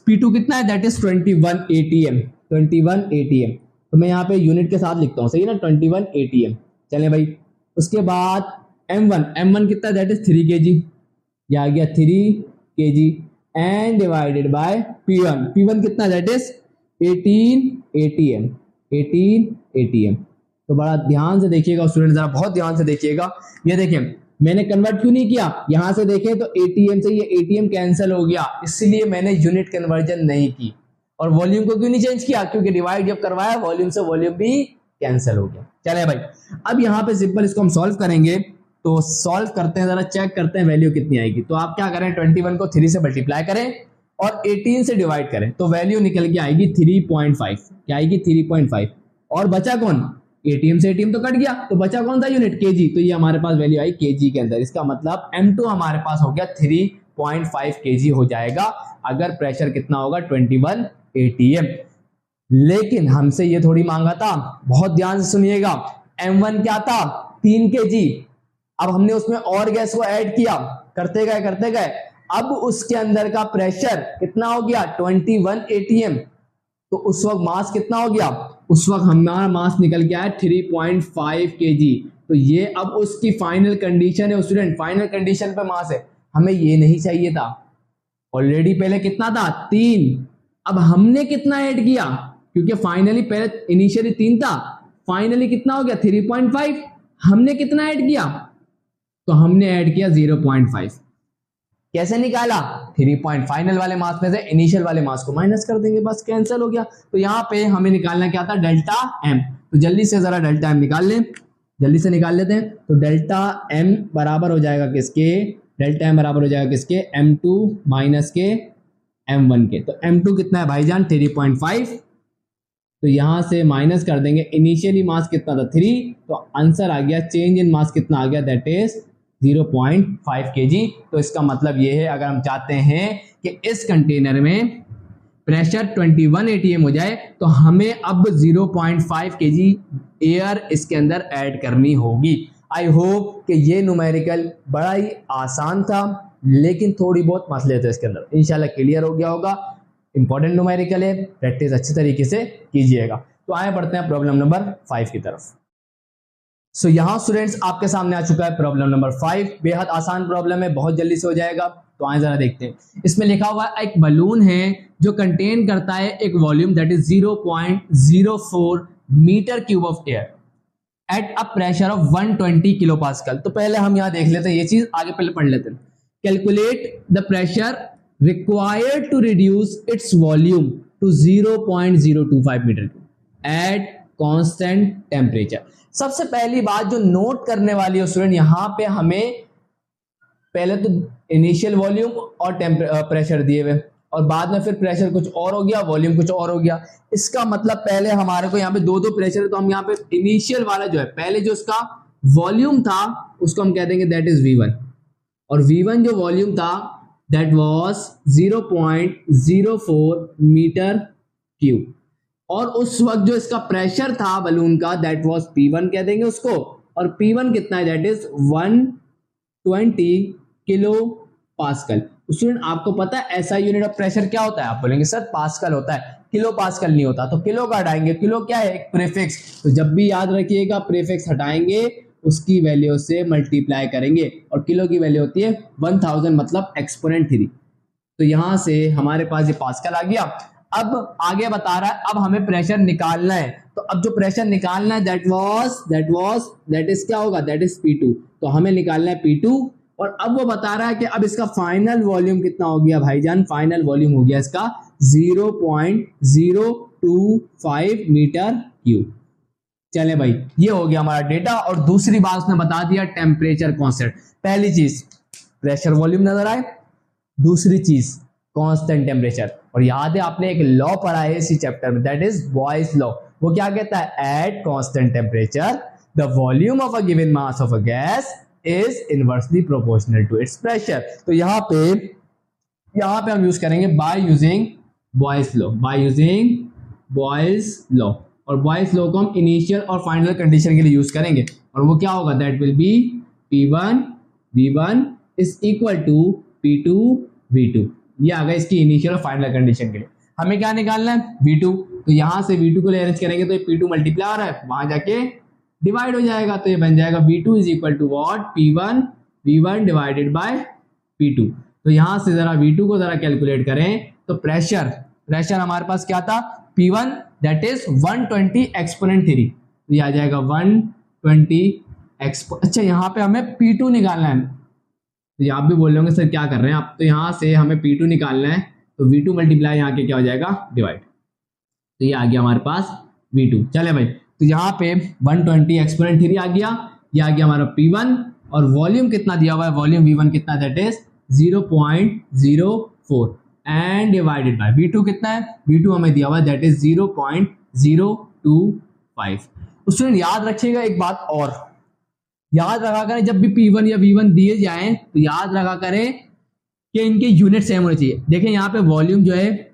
P2 कितना है? That is 21 ATM। 21 ATM, तो मैं यहाँ पे यूनिट के साथ लिखता हूँ, सही है ना? 21 ATM। चले भाई, उसके बाद M1 कितना? दैट इज 3 kg, ये आ गया 3 kg, and divided bye P1 कितना? That is 18 ATM। 18 ATM। तो बड़ा ध्यान से देखिएगा स्टूडेंट, जरा बहुत ध्यान से देखिएगा। ये देखिए, मैंने कन्वर्ट क्यों नहीं किया? यहां से देखें तो ATM से ये ATM कैंसिल हो गया, इसलिए मैंने यूनिट कन्वर्जन नहीं की। और वॉल्यूम को क्यों नहीं चेंज किया? क्योंकि डिवाइड जब करवाया वॉल्यूम से, वॉल्यूम भी कैंसिल हो गया। चले भाई, अब यहाँ पे सिंपल इसको हम सॉल्व करेंगे। तो सॉल्व करते हैं, जरा चेक करते हैं वैल्यू कितनी आएगी। तो आप क्या करें? 21 को 3 से मल्टीप्लाई करें और 18 से डिवाइड करें, तो वैल्यू निकल के आएगी 3.5। क्या आएगी? 3.5। और बचा कौन? ATM से ATM तो कट गया, तो बचा कौन सा यूनिट? kg। तो ये हमारे पास वैल्यू आई kg के अंदर। इसका मतलब M2 हमारे पास हो गया 3.5 kg हो जाएगा, अगर प्रेशर कितना होगा? 21 ATM। लेकिन हमसे ये थोड़ी मांगा था, बहुत ध्यान से सुनिएगा, M1 क्या था 3 kg। अब हमने उसमें और गैस को ऐड किया, करते गए, अब उसके अंदर का प्रेशर कितना हो गया 21 atm। तो उस वक्त मास कितना हो गया, उस वक्त हमारा मास निकल गया है 3.5 kg। तो ये अब उसकी फाइनल कंडीशन है स्टूडेंट, फाइनल कंडीशन पे मास है। हमें ये नहीं चाहिए था, ऑलरेडी पहले कितना था 3, अब हमने कितना ऐड किया, क्योंकि फाइनली पहले इनिशियली 3 था, फाइनली कितना हो गया 3.5। हमने कितना ऐड किया, तो हमने ऐड किया 0.5। कैसे निकाला 3 फाइनल वाले मास में से इनिशियल वाले मास को माइनस कर देंगे, बस कैंसिल हो गया। तो यहाँ पे हमें निकालना क्या था डेल्टा एम। तो जल्दी से जरा डेल्टा एम निकाल लें, जल्दी से निकाल लेते हैं। तो डेल्टा एम बराबर हो जाएगा किसके, डेल्टा एम बराबर हो जाएगा किसके M2 माइनस के M1 के। तो M2 कितना है भाईजान 3.5। तो यहां से माइनस कर देंगे, इनिशियली मास कितना था 3, तो आंसर आ गया चेंज इन मास कितना आ गया, दैट इज 0.5 kg। तो इसका मतलब ये है अगर हम चाहते हैं कि इस कंटेनर में प्रेशर 21 atm हो जाए तो हमें अब 0.5 kg एयर इसके अंदर ऐड करनी होगी। आई होप कि ये न्यूमेरिकल बड़ा ही आसान था, लेकिन थोड़ी बहुत मसले थे इसके अंदर, इंशाल्लाह क्लियर हो गया होगा। इंपॉर्टेंट न्यूमेरिकल है, प्रैक्टिस अच्छी तरीके से कीजिएगा। तो आए बढ़ते हैं प्रॉब्लम नंबर 5 की तरफ। सो यहाँ स्टूडेंट्स आपके सामने आ चुका है प्रॉब्लम नंबर 5। बेहद आसान प्रॉब्लम है, बहुत जल्दी से हो जाएगा। तो आए जरा देखते हैं। इसमें लिखा हुआ है एक बलून है जो कंटेन करता है एक volume that is 0.04 metre cube of air at a pressure of 120 kilo pascal. तो पहले हम यहाँ देख लेते हैं ये चीज, आगे पहले पढ़ लेते हैं। Calculate the pressure required to reduce its volume to 0.025 metre cube at constant temperature. सबसे पहली बात जो नोट करने वाली है स्टूडेंट, यहां पे हमें पहले तो इनिशियल वॉल्यूम और प्रेशर दिए हुए, और बाद में फिर प्रेशर कुछ और हो गया, वॉल्यूम कुछ और हो गया। इसका मतलब पहले हमारे को यहाँ पे दो प्रेशर है, तो हम यहाँ पे इनिशियल वाला जो है, पहले जो उसका वॉल्यूम था उसको हम कह देंगे दैट इज V1, और V1 जो वॉल्यूम था दैट वाज 0.04 मीटर क्यूब, और उस वक्त जो इसका प्रेशर था बलून का दैट वाज P1 कह देंगे उसको, और P1 कितना है that is 120 kilo pascal. Student आपको पता है ऐसा यूनिट ऑफ प्रेशर क्या होता है, आप बोलेंगे सर पास्कल होता है, किलो पास्कल नहीं होता। तो किलो का हटाएंगे, किलो क्या है एक प्रीफिक्स, तो जब भी याद रखिएगा प्रीफिक्स हटाएंगे उसकी वैल्यू से मल्टीप्लाई करेंगे, और किलो की वैल्यू होती है 1000 मतलब एक्सपोनेंट 3। तो यहां से हमारे पास ये पास्कल आ गया। अब आगे बता रहा है अब हमें प्रेशर निकालना है, तो अब जो प्रेशर निकालना है दैट इज क्या होगा, दैट इज P2। तो हमें निकालना है P2, और अब वो बता रहा है कि अब इसका फाइनल वॉल्यूम कितना हो गया भाईजान, फाइनल वॉल्यूम हो गया इसका 0.025 मीटर क्यूब। चले भाई ये हो गया हमारा डेटा। और दूसरी बात उसने बता दिया टेम्परेचर कांस्टेंट। पहली चीज प्रेशर वॉल्यूम नजर आए, दूसरी चीज कांस्टेंट टेम्परेचर। और याद है आपने एक लॉ पढ़ा है इसी चैप्टर में दैट इज बॉयज लॉ, वो क्या कहता है at constant temperature the volume of a given mass of a gas is inversely proportional to its pressure. तो यहाँ पे हम यूज करेंगे बाय यूजिंग बॉयज लॉ, और बॉयज लॉ को हम इनिशियल और फाइनल कंडीशन के लिए यूज करेंगे, और वो क्या होगा that will be P1 V1 is equal to P2 V2। ये आ गया इसकी इनिशियल और फाइनल कंडीशन के लिए। हमें क्या निकालना है V2, तो यहां से V2 को अरेंज करेंगे तो ये P2 मल्टीप्लाई हो रहा है, वहां जाके डिवाइड हो जाएगा, तो ये बन जाएगा V2 is equal to what P1 V1 divided by P2। तो यहां से जरा V2 को जरा कैलकुलेट करें तो प्रेशर हमारे पास क्या था P1 दैट इज 120 एक्सपोनेंट 3, तो ये आ जाएगा 120 अच्छा यहाँ पे हमें P2 निकालना है। तो आप भी बोल रहे होंगे सर क्या कर रहे हैं आप, तो यहाँ से हमें P2 निकालना है, तो V2 मल्टीप्लाई यहाँ के क्या हो जाएगा डिवाइड, तो ये आ गया हमारे पास V2। चले भाई, तो यहाँ पे 120 एक्सपोनेंट 3 आ गया, ये आ गया हमारा P1, और वॉल्यूम कितना दिया हुआ है, वॉल्यूम V1 कितना that is 0.04 and divided bye V2 कितना है, V2 हमें दिया हुआ है दैट इज 0.025। स्टूडेंट याद रखिएगा एक बात और, याद रखा करें जब भी P1 या V1 दिए जाएं तो याद रखा करें कि इनके यूनिट सेम होने चाहिए। देखें यहाँ पे वॉल्यूम जो है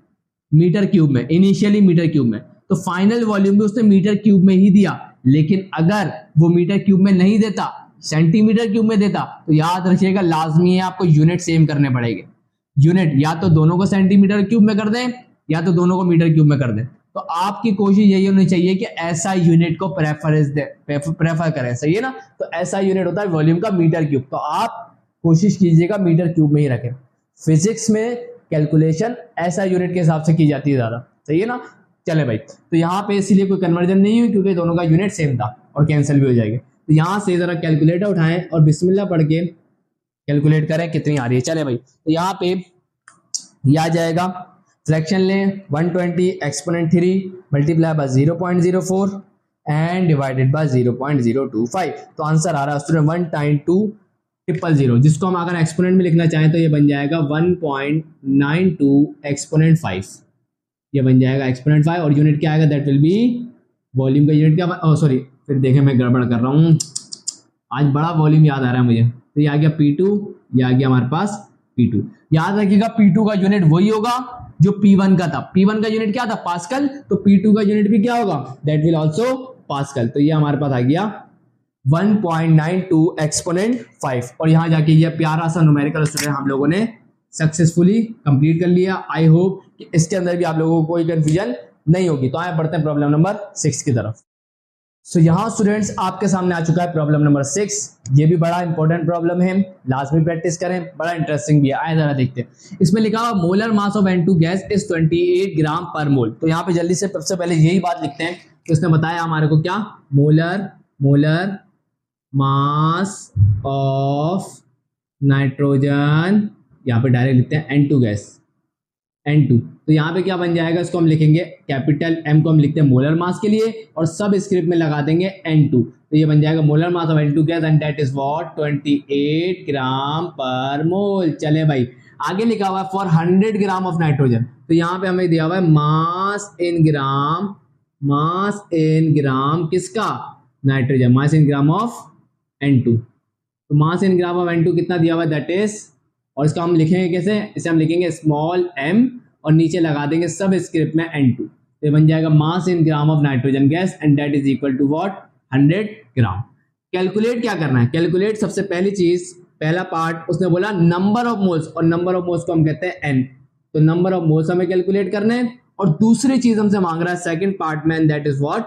मीटर क्यूब में, इनिशियली मीटर क्यूब में, तो फाइनल वॉल्यूम भी उसने मीटर क्यूब में ही दिया, लेकिन अगर वो मीटर क्यूब में नहीं देता, सेंटीमीटर क्यूब में देता, तो याद रखिएगा लाजमी है आपको यूनिट सेम करने पड़ेंगे। यूनिट या तो दोनों को सेंटीमीटर क्यूब में कर दें या तो दोनों को मीटर क्यूब में कर दें। तो आपकी कोशिश यही होनी चाहिए कि ऐसा यूनिट को प्रेफर करें, सही है ना। तो ऐसा यूनिट होता है वॉल्यूम का मीटर क्यूब, तो आप कोशिश कीजिएगा मीटर क्यूब में ही रखें। फिजिक्स में कैलकुलेशन ऐसा यूनिट के हिसाब से की जाती है ज्यादा, सही है ना। चले भाई, तो यहाँ पे इसीलिए कोई कन्वर्जन नहीं हुई क्योंकि दोनों का यूनिट सेम था और कैंसिल भी हो जाएगा। तो यहाँ से जरा कैलकुलेटर उठाएं और बिस्मिल्लाह पढ़ के कैलकुलेट करें कितनी आ रही है। चले भाई, तो यहाँ पे यह आ जाएगा, फ्रैक्शन लें 120 exponent 3 multiply by 0.04 and divided bye 0.025। तो आंसर आ रहा है स्टूडेंट 192,000, जिसको हम अगर एक्सपोनेंट में लिखना चाहें तो ये बन जाएगा 1.92 एक्सपोनेंट 5, ये बन जाएगा एक्सपोनेंट 5। और यूनिट क्या आएगा, दैट विल बी वॉल्यूम का यूनिट क्या, सॉरी फिर देखें मैं गड़बड़ कर रहा हूँ, आज बड़ा वॉल्यूम याद आ रहा है मुझे। तो ये आ गया P2, ये आ गया हमारे पास P2। याद रखिएगा P2 का यूनिट वही होगा जो P1 का था। P1 का यूनिट क्या था, पास्कल, तो P2 का यूनिट भी क्या होगा, दैट विल आल्सो पास्कल। तो ये हमारे पास आ गया 1.92 एक्सपोनेंट 5। और यहाँ जाके ये प्यारा सा न्यूमेरिकल स्टूडेंट हम लोगों ने सक्सेसफुली कंप्लीट कर लिया। आई होप कि इसके अंदर भी आप लोगों को कोई कंफ्यूजन नहीं होगी। तो आए बढ़ते हैं प्रॉब्लम नंबर 6 की तरफ। सो यहाँ स्टूडेंट्स आपके सामने आ चुका है प्रॉब्लम नंबर 6। ये भी बड़ा इंपॉर्टेंट प्रॉब्लम है, लाजमी प्रैक्टिस करें, बड़ा इंटरेस्टिंग भी है। आए जरा देखते हैं। इसमें लिखा हुआ molar mass of N2 gas is 28 ग्राम पर मोल। तो यहाँ पे जल्दी से सबसे पहले यही बात लिखते हैं कि उसने बताया हमारे को क्या, मोलर मास ऑफ नाइट्रोजन, यहाँ पे डायरेक्ट लिखते हैं N2 गैस, N2। तो यहाँ पे क्या बन जाएगा, इसको हम लिखेंगे कैपिटल M को हम लिखते हैं मोलर मास के लिए और सब स्क्रिप्ट में लगा देंगे N2। तो ये बन जाएगा molar mass of N2 gas and that is what 28 ग्राम पर मोल। चले भाई, आगे लिखा हुआ है फॉर 100 ग्राम ऑफ नाइट्रोजन। तो यहाँ पे हमें दिया हुआ है मास इन ग्राम किसका, nitrogen, mass in gram of N2। तो मास इन ग्राम ऑफ N2 कितना दिया हुआ है, दैट इज, और इसका हम लिखेंगे कैसे, इसे हम लिखेंगे स्मॉल m और नीचे लगा देंगे सब स्क्रिप्ट में N2। तो ये बन जाएगा mass in gram of nitrogen gas and that is equal to what 100 gram. Calculate क्या करना है, कैलकुलेट सबसे पहली चीज, पहला पार्ट उसने बोला नंबर ऑफ मोल्स, और नंबर ऑफ मोल्स को हम कहते हैं n। तो नंबर ऑफ मोल्स हमें कैलकुलेट करना है। और दूसरी चीज हमसे मांग रहा है सेकंड पार्ट में, that is what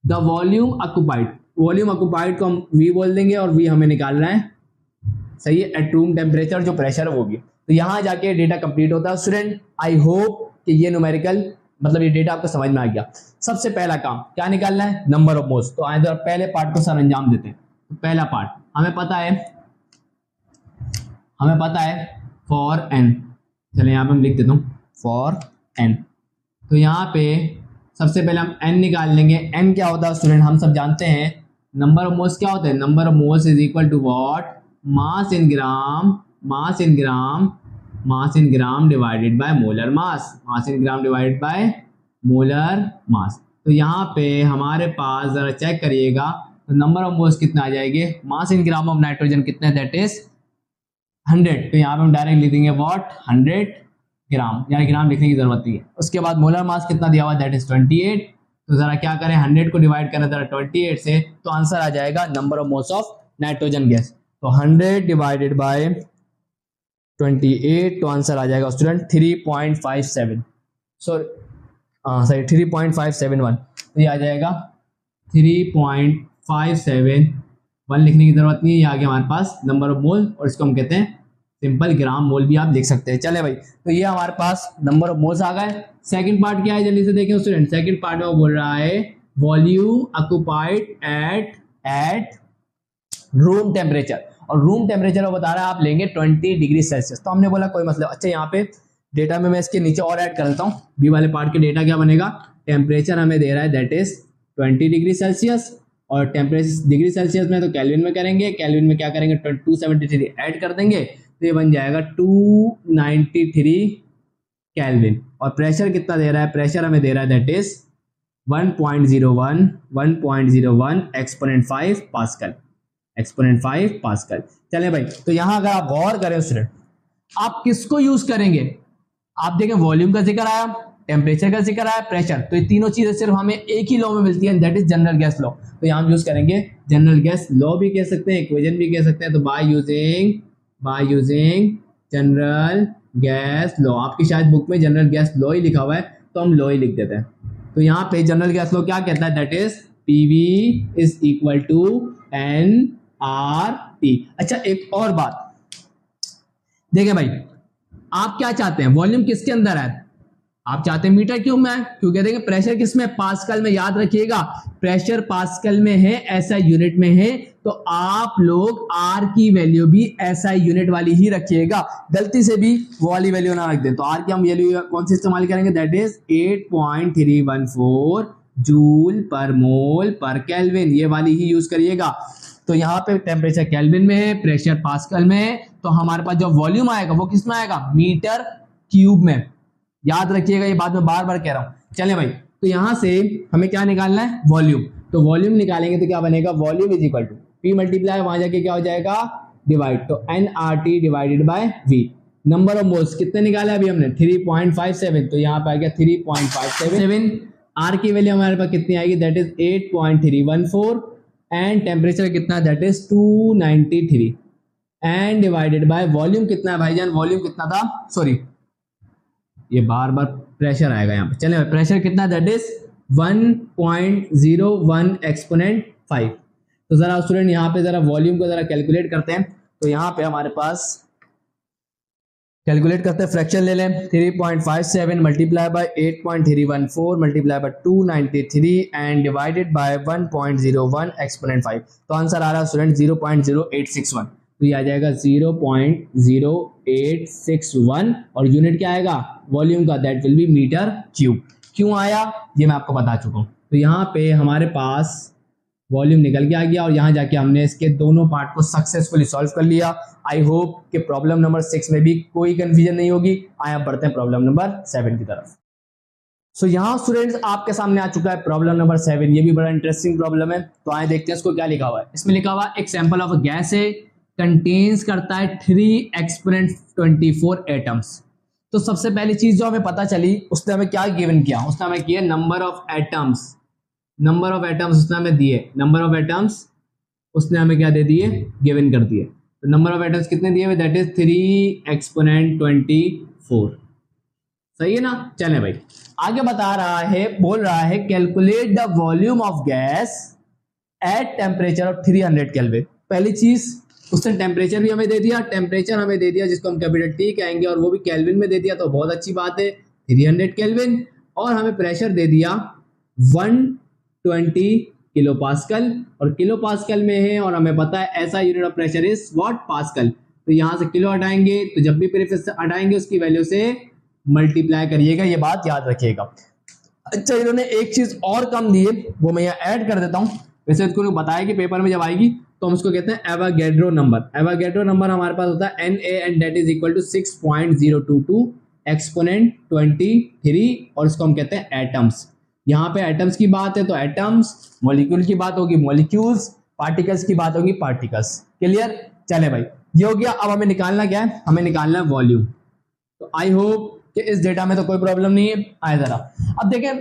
the volume occupied. Volume occupied को हम V बोल देंगे और V हमें निकालना है, सही है, एट रूम टेम्परेचर, जो प्रेशर है वो भी। तो यहां जाके डेटा कंप्लीट होता है स्टूडेंट। आई होप कि ये न्यूमेरिकल मतलब ये डेटा आपको समझ में आ गया। सबसे पहला काम क्या निकालना है, नंबर ऑफ मोल्स। तो आए जरा पहले पार्ट को सर अंजाम देते हैं। तो पहला पार्ट हमें पता है फॉर n, चलिए यहाँ पे हम लिख देता हूँ फॉर n। तो यहाँ पे सबसे पहले हम n निकाल लेंगे। n क्या होता है स्टूडेंट, हम सब जानते हैं नंबर ऑफ मोल्स क्या होता है, number of moles is equal to what mass in gram divided by molar mass, mass in gram divided by molar mass. तो यहाँ पे हमारे पास जरा चेक करिएगा, तो नंबर ऑफ मोल्स कितना आ जाएंगे, मास इन ग्राम ऑफ नाइट्रोजन कितने, दैट इज 100। तो यहाँ पे हम डायरेक्ट लिख देंगे व्हाट 100 ग्राम, यानी ग्राम लिखने की जरूरत नहीं है। उसके बाद मोलर मास कितना दिया हुआ, दैट इज 28। तो जरा क्या करें, 100 को डिवाइड करें जरा 28 से, तो आंसर आ जाएगा number of moles of nitrogen gas. तो 100 डिवाइडेड बाय 28, तो आंसर आ जाएगा स्टूडेंट 3.57, सॉरी 3.571। तो ये आ जाएगा 3.571, लिखने की जरूरत नहीं है, ये आ गया हमारे पास नंबर ऑफ मोल, और इसको हम कहते हैं सिंपल ग्राम मोल भी आप लिख सकते हैं। चले भाई, तो ये हमारे पास नंबर ऑफ मोल्स आ गए। सेकंड पार्ट क्या है, जल्दी से देखें स्टूडेंट। सेकंड पार्ट में वो बोल रहा है volume occupied at room temperature, और रूम टेम्परेचर वो बता रहा है आप लेंगे 20 डिग्री सेल्सियस। तो हमने बोला कोई मतलब, अच्छा यहाँ पे डेटा में मैं इसके नीचे और ऐड कर देता हूँ। बी वाले पार्ट के डेटा क्या बनेगा, टेम्परेचर हमें दे रहा है दैट इज 20 डिग्री सेल्सियस, और टेम्परेचर डिग्री सेल्सियस में तो केल्विन में करेंगे, केल्विन में क्या करेंगे 273 ऐड कर देंगे, तो ये बन जाएगा 293 केल्विन। और प्रेशर कितना दे रहा है, प्रेशर हमें दे रहा है दैट इज 1.01 एक्सपोनेंट 5 पास्कल। चले भाई, तो यहां अगर आप गौर करें स्टूडेंट, आप किसको यूज करेंगे, आप देखें वॉल्यूम का जिक्र आया, टेम्परेचर का जिक्र आया, प्रेशर, तो ये तीनों चीजें सिर्फ हमें एक ही लॉ में मिलती है, that is general gas law. तो यहाँ हम यूज करेंगे जनरल गैस लॉ भी कह सकते हैं, इक्वेशन भी कह सकते हैं। तो bye using general gas law, आपकी शायद बुक में जनरल गैस लॉ ही लिखा हुआ है, तो हम लॉ ही लिख देते हैं। तो यहाँ पे जनरल गैस लॉ क्या कहता है, that is PV is equal to nRT। अच्छा एक और बात देखिए भाई, आप क्या चाहते हैं, वॉल्यूम किसके अंदर है, आप चाहते हैं मीटर क्यूब में है, क्योंकि देखिए प्रेशर किसमें, पास्कल में, याद रखिएगा प्रेशर पास्कल में है, SI यूनिट में है, तो आप लोग R की वैल्यू भी SI यूनिट वाली ही रखिएगा, गलती से भी वो वाली वैल्यू ना रख दें। तो R की हम वैल्यू कौन सी इस्तेमाल करेंगे, दैट इज 8.314 जूल पर मोल पर केल्विन, ये वाली ही यूज करिएगा। तो यहाँ पे टेम्परेचर केल्विन में है, प्रेशर पास्कल में है, तो हमारे पास जो वॉल्यूम आएगा वो किस में आएगा, मीटर क्यूब में, याद रखिएगा, ये बात मैं बार बार कह रहा हूं। चले भाई, तो यहां से हमें क्या निकालना है, वॉल्यूम। तो वॉल्यूम निकालेंगे तो क्या बनेगा, volume is equal to P multiply वहां जाके क्या हो जाएगा, डिवाइड, तो nRT divided by V। Number of moles कितने निकाले अभी हमने, 3.57, तो यहाँ पे आ गया 3.57। R की वैल्यू हमारे पास कितनी आएगी, दैट इज 8.314, एंड टेम्परेचर कितना, that is 293, and divided by volume कितना है भाईजान, वॉल्यूम कितना था, सॉरी ये बार बार प्रेशर आएगा यहाँ पे, चलिए प्रेशर कितना, दैट इज 1.01 एक्सपोनेंट 5। तो जरा स्टूडेंट यहाँ पे जरा वॉल्यूम को जरा कैलकुलेट करते हैं। तो यहाँ पे हमारे पास कैलकुलेट करते हैं, फ्रैक्शन ले लें, 3.57 multiply by 8.314 multiply by 293 and divided bye 1.01 exponent 5। तो आंसर आ रहा है स्टूडेंट 0.0861, तो ये आ जाएगा 0.0861, और यूनिट क्या आएगा वॉल्यूम का, that will be metre cube. क्यों आया ये मैं आपको बता चुका हूं। तो यहाँ पे हमारे पास वॉल्यूम निकल के आ गया, और यहाँ जाके हमने इसके दोनों पार्ट को सक्सेसफुली सॉल्व कर लिया। आई होप कि प्रॉब्लम नंबर 6 में भी कोई कंफ्यूजन नहीं होगी। आया बढ़ते हैं प्रॉब्लम नंबर 7 की तरफ। सो यहाँ स्टूडेंट्स आपके सामने आ चुका है प्रॉब्लम नंबर 7, ये भी बड़ा इंटरेस्टिंग प्रॉब्लम है। तो आए देखते हैं इसको क्या लिखा हुआ है। इसमें लिखा हुआ एक सैंपल ऑफ अ गैस है, कंटेन्स करता है 3 एक्सपोनेंट 24 एटम्स। तो सबसे पहली चीज जो हमें पता चली, उसने हमें क्या गिवन किया, उसने हमें किया number of atoms, number of atoms उसने हमें दिए, नंबर ऑफ एटम्स उसने हमें क्या दे दिए, गिवन कर दिए। तो नंबर ऑफ एटम्स कितने दिए हुए, दैट इज 3 एक्सपोनेंट 24। सही है ना। चले भाई आगे बता रहा है, बोल रहा है calculate the volume of gas at temperature of 300 kelvin. पहली चीज उसने टेम्परेचर भी हमें दे दिया, टेम्परेचर हमें दे दिया जिसको हम कैपिटल T कहेंगे, और वो भी केल्विन में दे दिया, तो बहुत अच्छी बात है 300 केल्विन। और हमें प्रेशर दे दिया 120 किलो पास्कल, और किलो पास्कल में है, और हमें पता है ऐसा unit of pressure is what, pascal. तो यहां से किलो हटाएंगे, तो जब भी प्रीफिक्स हटाएंगे उसकी वैल्यू से मल्टीप्लाई करिएगा, ये बात याद रखिएगा। अच्छा इन्होंने एक चीज और कम दी है, वो मैं यहाँ ऐड कर देता हूँ। वैसे इसको बताया कि पेपर में जब आएगी तो हम उसको कहते हैं एवागेड्रो नंबर। एवागेड्रो नंबर हमारे पास होता है Na, and that is equal to 6.022 exponent 23, और इसको हम कहते हैं एटम्स। यहाँ पे एटम्स की बात है तो एटम्स, मॉलिक्यूल की बात होगी मॉलिक्यूल्स, पार्टिकल्स की बात होगी पार्टिकल्स। क्लियर। चले भाई ये हो गया। अब हमें निकालना क्या है, हमें निकालना है वॉल्यूम। तो आई होप कि इस डेटा में तो कोई प्रॉब्लम नहीं है। आए जरा अब देखें,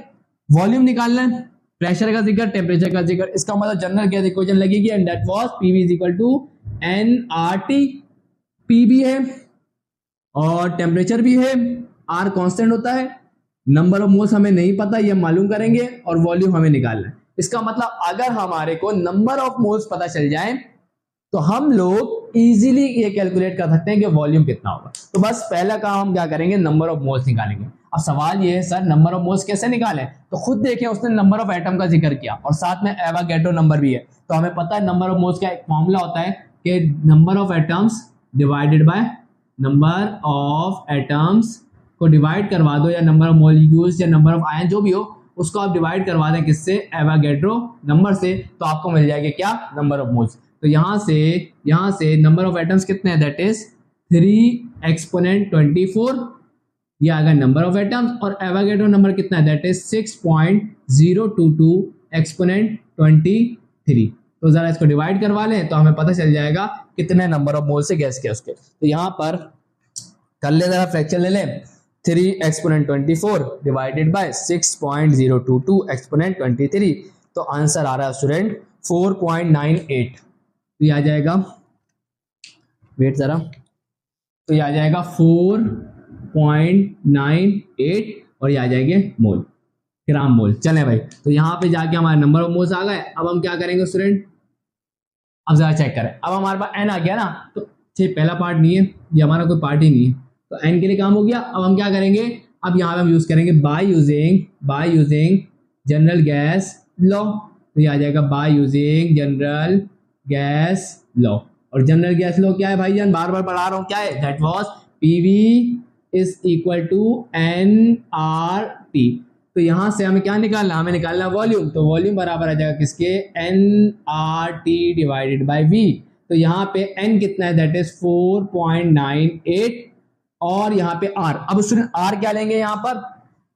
वॉल्यूम निकालना है, प्रेशर का जिक्र, टेम्परेचर का जिक्र, इसका मतलब जनरल गैस इक्वेशन लगेगी, and that was PV is equal to nRT। P भी है और टेम्परेचर भी है, R कांस्टेंट होता है, नंबर ऑफ मोल्स हमें नहीं पता, ये मालूम करेंगे, और वॉल्यूम हमें निकालना है। इसका मतलब अगर हमारे को नंबर ऑफ मोल्स पता चल जाए तो हम लोग इजीली ये कैलकुलेट कर सकते हैं कि वॉल्यूम कितना होगा। तो बस पहला काम हम क्या करेंगे, नंबर ऑफ मोल्स निकालेंगे। अब सवाल ये है सर नंबर ऑफ मोल्स कैसे निकालें, तो खुद देखें उसने नंबर ऑफ एटम का जिक्र किया और साथ में एवागेड्रो नंबर भी है। तो हमें पता है नंबर ऑफ मोल्स का एक फॉर्मूला होता है कि number of atoms divided by number of atoms को डिवाइड करवा दो, या नंबर ऑफ मॉलिक्यूल्स या नंबर ऑफ आयन जो भी हो उसको आप डिवाइड करवा दें किससे, एवागेड्रो नंबर से, तो आपको मिल जाएगा क्या, नंबर ऑफ मोल्स। तो यहां से नंबर ऑफ एटम्स कितने हैं, दैट इज 3 एक्सपोनेंट 24, ये आ गया नंबर ऑफ एटम्स, और एवागेड्रो नंबर कितना है, दैट इज 6.022 एक्सपोनेंट 23। तो जरा इसको डिवाइड करवा लें तो हमें पता चल जाएगा कितने नंबर ऑफ मोल से गैस के उसके। तो यहां पर कर ले, जरा फ्रैक्शन ले लें। 3 एक्सपोनेंट 24 डिवाइडेड बाय 6.022 एक्सपोनेंट 23। तो आंसर आ रहा है स्टूडेंट 4.98। तो ये आ जाएगा, वेट जरा, तो ये आ जाएगा 4.98 और ये आ जाएंगे मोल, ग्राम मोल। चलें भाई, तो यहाँ पे जाके हमारे नंबर ऑफ मोल्स आ गए। अब हम क्या करेंगे स्टूडेंट, अब जरा चेक करें। अब हमारे पास n आ गया ना, तो पहला पार्ट नहीं है, ये हमारा कोई पार्ट ही नहीं है, तो n के लिए काम हो गया। अब हम क्या करेंगे, अब यहाँ पे हम यूज करेंगे by using general gas law. तो ये आ जाएगा bye using general gas law. और जनरल गैस लॉ क्या है भाई जान, बार बार पढ़ा रहा हूँ, क्या है, that was PV is equal to NRT। तो यहां से हमें क्या निकालना, हमें निकालना वॉल्यूम। तो वॉल्यूम बराबर आ जाएगा किसके, NRT डिवाइडेड बाय V। तो यहाँ पे n कितना है, दैट इज 4.98 और यहाँ पे R। अब स्टूडेंट R क्या लेंगे, यहाँ पर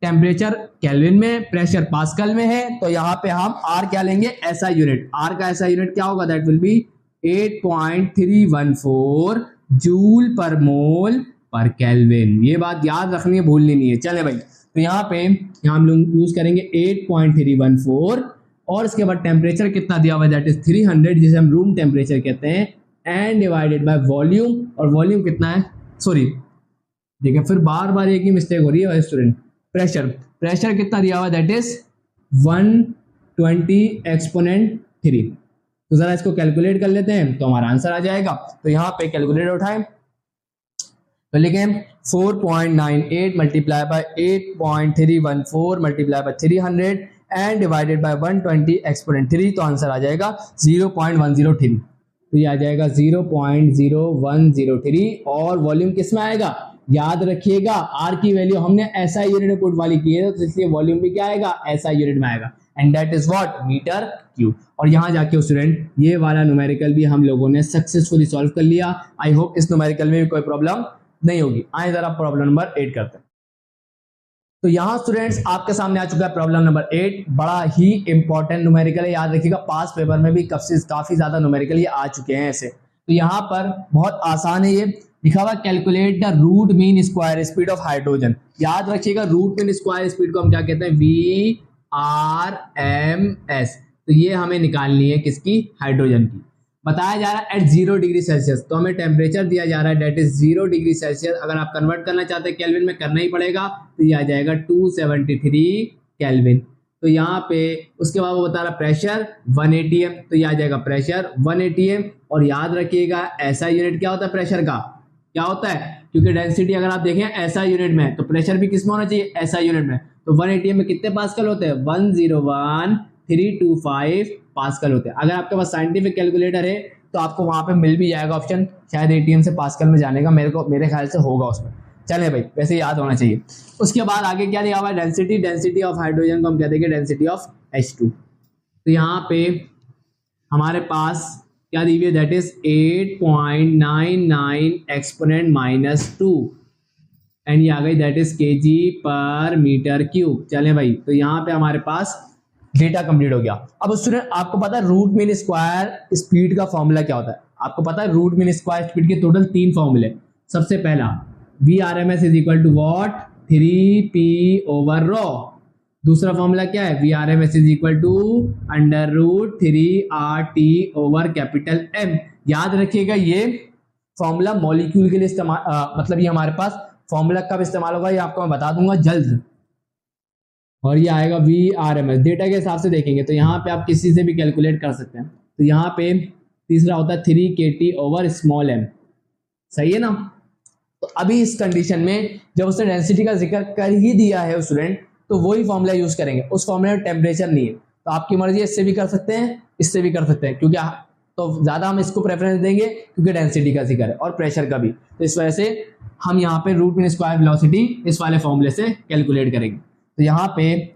टेम्परेचर केल्विन में, प्रेशर पास्कल में है, तो यहाँ पे हम R क्या लेंगे, SI यूनिट। R का SI यूनिट क्या होगा, दैट विल बी 8.314 जूल पर मोल पर केल्विन। ये बात याद रखनी है, भूलनी नहीं है। चले भाई, तो यहाँ हम लोग यूज करेंगे 8.314 और इसके बाद टेम्परेचर कितना दिया हुआ है, दैट इज 300, जिसे हम रूम टेम्परेचर कहते हैं, एंड डिवाइडेड बाय वॉल्यूम। और वॉल्यूम कितना है, सॉरी देखिए फिर बार बार एक ही मिस्टेक हो रही है स्टूडेंट। प्रेशर कितना दिया हुआ है, दैट इज 120 एक्सपोनेंट 3। तो जरा इसको कैलकुलेट कर लेते हैं, तो हमारा आंसर आ जाएगा। तो यहाँ पे कैलकुलेटर उठाएं, तो लिखें 4.98 multiply by 8.314 multiply by 300 and divided bye 120 exponent 3। तो आंसर आ जाएगा 0.103। तो ये आ जाएगा 0.0103। और वॉल्यूम किस में आएगा, याद रखिएगा आर की वैल्यू हमने SI यूनिट में पुट वाली की है, तो इसलिए वॉल्यूम भी क्या आएगा, SI यूनिट में आएगा, and that is what, metre cube. और यहां जाके स्टूडेंट ये वाला न्यूमेरिकल भी हम लोगों ने सक्सेसफुली सॉल्व कर लिया। आई होप इस न्यूमेरिकल में भी कोई प्रॉब्लम नहीं होगी। आए जरा प्रॉब्लम नंबर 8 करते हैं। तो यहां स्टूडेंट्स आपके सामने आ चुका है प्रॉब्लम नंबर 8। बड़ा ही इंपॉर्टेंट न्यूमेरिकल है, याद रखिएगा पास पेपर में भी काफी ज्यादा न्यूमेरिकल ये आ चुके हैं ऐसे। तो यहाँ पर बहुत आसान है, ये लिखा हुआ calculate the root mean square speed of hydrogen. याद रखिएगा रूट मीन स्क्वायर स्पीड को हम क्या कहते हैं, VRMS। तो ये हमें निकालनी है किसकी, हाइड्रोजन की। बताया जा रहा है एट 0 डिग्री सेल्सियस, तो हमें टेम्परेचर दिया जा रहा है डेट इज 0 डिग्री सेल्सियस। अगर आप कन्वर्ट करना चाहते हैं केल्विन में, करना ही पड़ेगा, तो ये आ जाएगा 273 केल्विन। तो यहाँ पे उसके बाद वो बता रहा प्रेशर 180 m, तो ये आ जाएगा प्रेशर 180 m। और याद रखिएगा ऐसा यूनिट क्या होता है प्रेशर का, क्या होता है, क्योंकि डेंसिटी अगर आप देखें ऐसा यूनिट में, तो प्रेशर भी किस में होना चाहिए, ऐसा यूनिट में। तो 180 m में कितने पास्कल होते हैं, 101,325 पास्कल होते हैं। अगर आपके पास साइंटिफिक कैलकुलेटर है तो आपको वहां पे मिल भी जाएगा ऑप्शन, शायद ATM से पास्कल में जाने का, मेरे ख्याल से होगा उसमें। चले भाई, वैसे याद होना चाहिए। उसके बाद आगे क्या दिया हुआ है, डेंसिटी ऑफ हाइड्रोजन को हम क्या देंगे, डेंसिटी ऑफ H2। तो यहाँ पे हमारे पास क्या दी हुई है, दैट इज 8.99 एक्सपोनेंट -2 एंड ये आ गई दैट इज kg पर मीटर क्यूब। चले भाई, तो यहाँ पे हमारे पास डेटा कंप्लीट हो गया। अब स्टूडेंट आपको पता है रूट मीन स्क्वायर स्पीड का फॉर्मूला क्या होता है, आपको पता है रूट मीन स्क्वायर स्पीड के टोटल 3 फॉर्मूले। सबसे पहला VRMS is equal to what, 3p/ρ। दूसरा फॉर्मूला क्या है, VRMS is equal to √3RT/M। याद रखिएगा ये फॉर्मूला मॉलिक्यूल के लिए इस्तेमाल, मतलब ये हमारे पास फॉर्मूला कब इस्तेमाल होगा ये आपको मैं बता दूंगा जल्द। और ये आएगा VRMS, डेटा के हिसाब से देखेंगे तो यहाँ पे आप किसी से भी कैलकुलेट कर सकते हैं। तो यहाँ पे तीसरा होता है 3kT/m, सही है ना। तो अभी इस कंडीशन में जब उसने डेंसिटी का जिक्र कर ही दिया है स्टूडेंट, तो वही फॉर्मूला यूज करेंगे। उस फॉर्मूला में टेम्परेचर नहीं है, तो आपकी मर्जी है, इससे भी कर सकते हैं, इससे भी कर सकते हैं, क्योंकि तो ज्यादा हम इसको प्रेफरेंस देंगे क्योंकि डेंसिटी का जिक्र है और प्रेशर का भी। तो इस वजह से हम यहाँ पे रूट मीन स्क्वायर वेलोसिटी इस वाले फॉर्मूले से कैलकुलेट करेंगे। तो यहाँ पे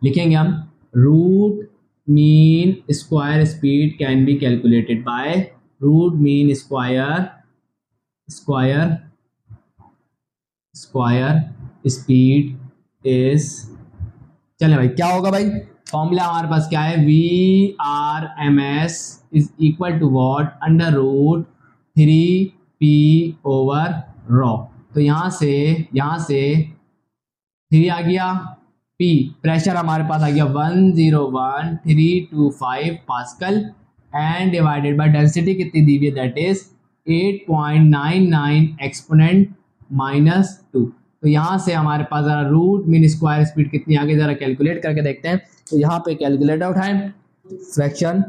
लिखेंगे हम root mean square speed can be calculated by root mean square speed is, चले भाई क्या होगा भाई, फॉर्मूला हमारे पास क्या है, VRMS is equal to what, √3p/ρ। तो यहाँ से 3 आ गया, P प्रेशर हमारे पास आ गया 101,325 pascal and divided by density कितनी दी हुई है, दैट इज 8.99 एक्सपोनेंट -2। तो यहाँ से हमारे पास जरा रूट मीन स्क्वायर स्पीड कितनी आ गई, जरा कैलकुलेट करके देखते हैं। तो यहाँ पे कैलकुलेटर उठाएं, fraction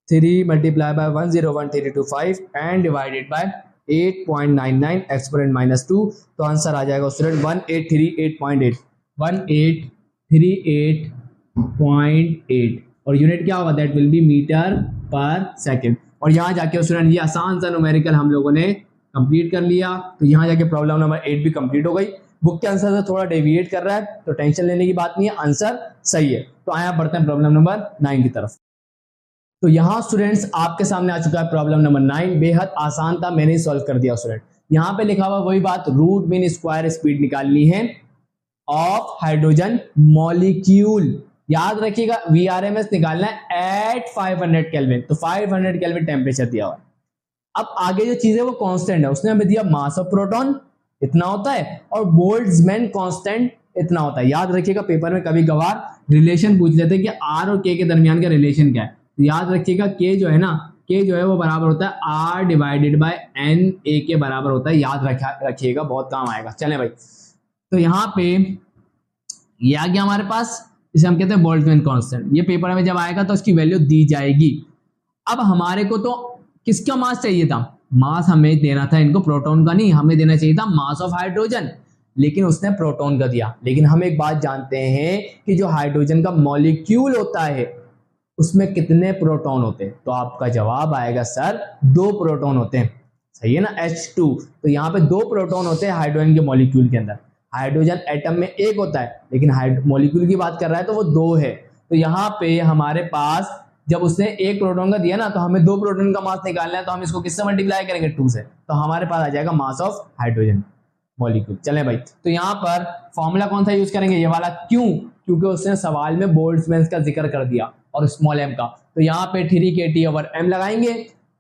3 multiply by 101,325 and divided bye 8.99 exponent -2। तो आंसर आ जाएगा स्टूडेंट 1838.8 1838.8 और यूनिट क्या होगा, दैट विल बी मीटर पर सेकेंड। और यहाँ जाके स्टूडेंट ये आसान सा न्यूमेरिकल हम लोगों ने कंप्लीट कर लिया। तो यहाँ जाके प्रॉब्लम नंबर 8 भी कंप्लीट हो गई। बुक के आंसर से थोड़ा डेविएट कर रहा है तो टेंशन लेने की बात नहीं है, आंसर सही है। तो आया बढ़ते हैं प्रॉब्लम नंबर 9 की तरफ। तो यहाँ स्टूडेंट्स आपके सामने आ चुका है प्रॉब्लम नंबर 9, बेहद आसान था, मैंने सॉल्व कर दिया स्टूडेंट। यहाँ पे लिखा हुआ वही बात, रूट मीन स्क्वायर स्पीड निकालनी है ऑफ हाइड्रोजन मॉलिक्यूल। याद रखिएगा VRMS निकालना है एट 500 केल्विन। तो 500 केल्विन टेम्परेचर दिया हुआ है। अब आगे जो चीज है वो कांस्टेंट है, उसने हमें दिया मास ऑफ प्रोटॉन इतना होता है और बोल्ट्जमैन कांस्टेंट इतना होता है। याद रखिएगा पेपर में कभी कभार रिलेशन पूछ लेते हैं कि R और K के दरमियान का रिलेशन क्या है। तो याद रखिएगा K जो है ना, K जो है वो बराबर होता है R divided by N, A के बराबर होता है। याद रखिएगा, बहुत काम आएगा। चलें भाई, तो यहाँ पे ये आ गया हमारे पास, इसे हम कहते हैं बोल्ट्जमैन कांस्टेंट। ये पेपर में जब आएगा तो उसकी वैल्यू दी जाएगी। अब हमारे को तो किसका मास चाहिए था, मास हमें देना था इनको प्रोटॉन का नहीं, हमें देना चाहिए था मास ऑफ हाइड्रोजन, लेकिन उसने प्रोटॉन का दिया। लेकिन हम एक बात जानते हैं कि जो हाइड्रोजन का मॉलिक्यूल होता है उसमें कितने प्रोटॉन होते हैं। तो आपका जवाब आएगा सर 2 प्रोटॉन होते हैं, सही है ना, H2। तो यहाँ पे 2 प्रोटॉन होते हैं हाइड्रोजन के मॉलिक्यूल के अंदर। हाइड्रोजन एटम में एक होता है, लेकिन मॉलिक्यूल की बात कर रहा है तो वो 2 है। तो यहाँ पे हमारे पास जब उसने 1 प्रोटॉन का दिया ना, तो हमें 2 प्रोटॉन का मास निकालना है, तो हम इसको किससे मल्टीप्लाई करेंगे, 2 से। तो हमारे पास आ जाएगा मास ऑफ हाइड्रोजन मॉलिक्यूल। चलें भाई, तो यहाँ पर फॉर्मूला कौन सा यूज करेंगे, ये वाला। क्यों, क्योंकि उसने सवाल में बोल्ट्जमैन का जिक्र कर दिया और स्मॉल m का। तो यहाँ पे 3kT/m लगाएंगे,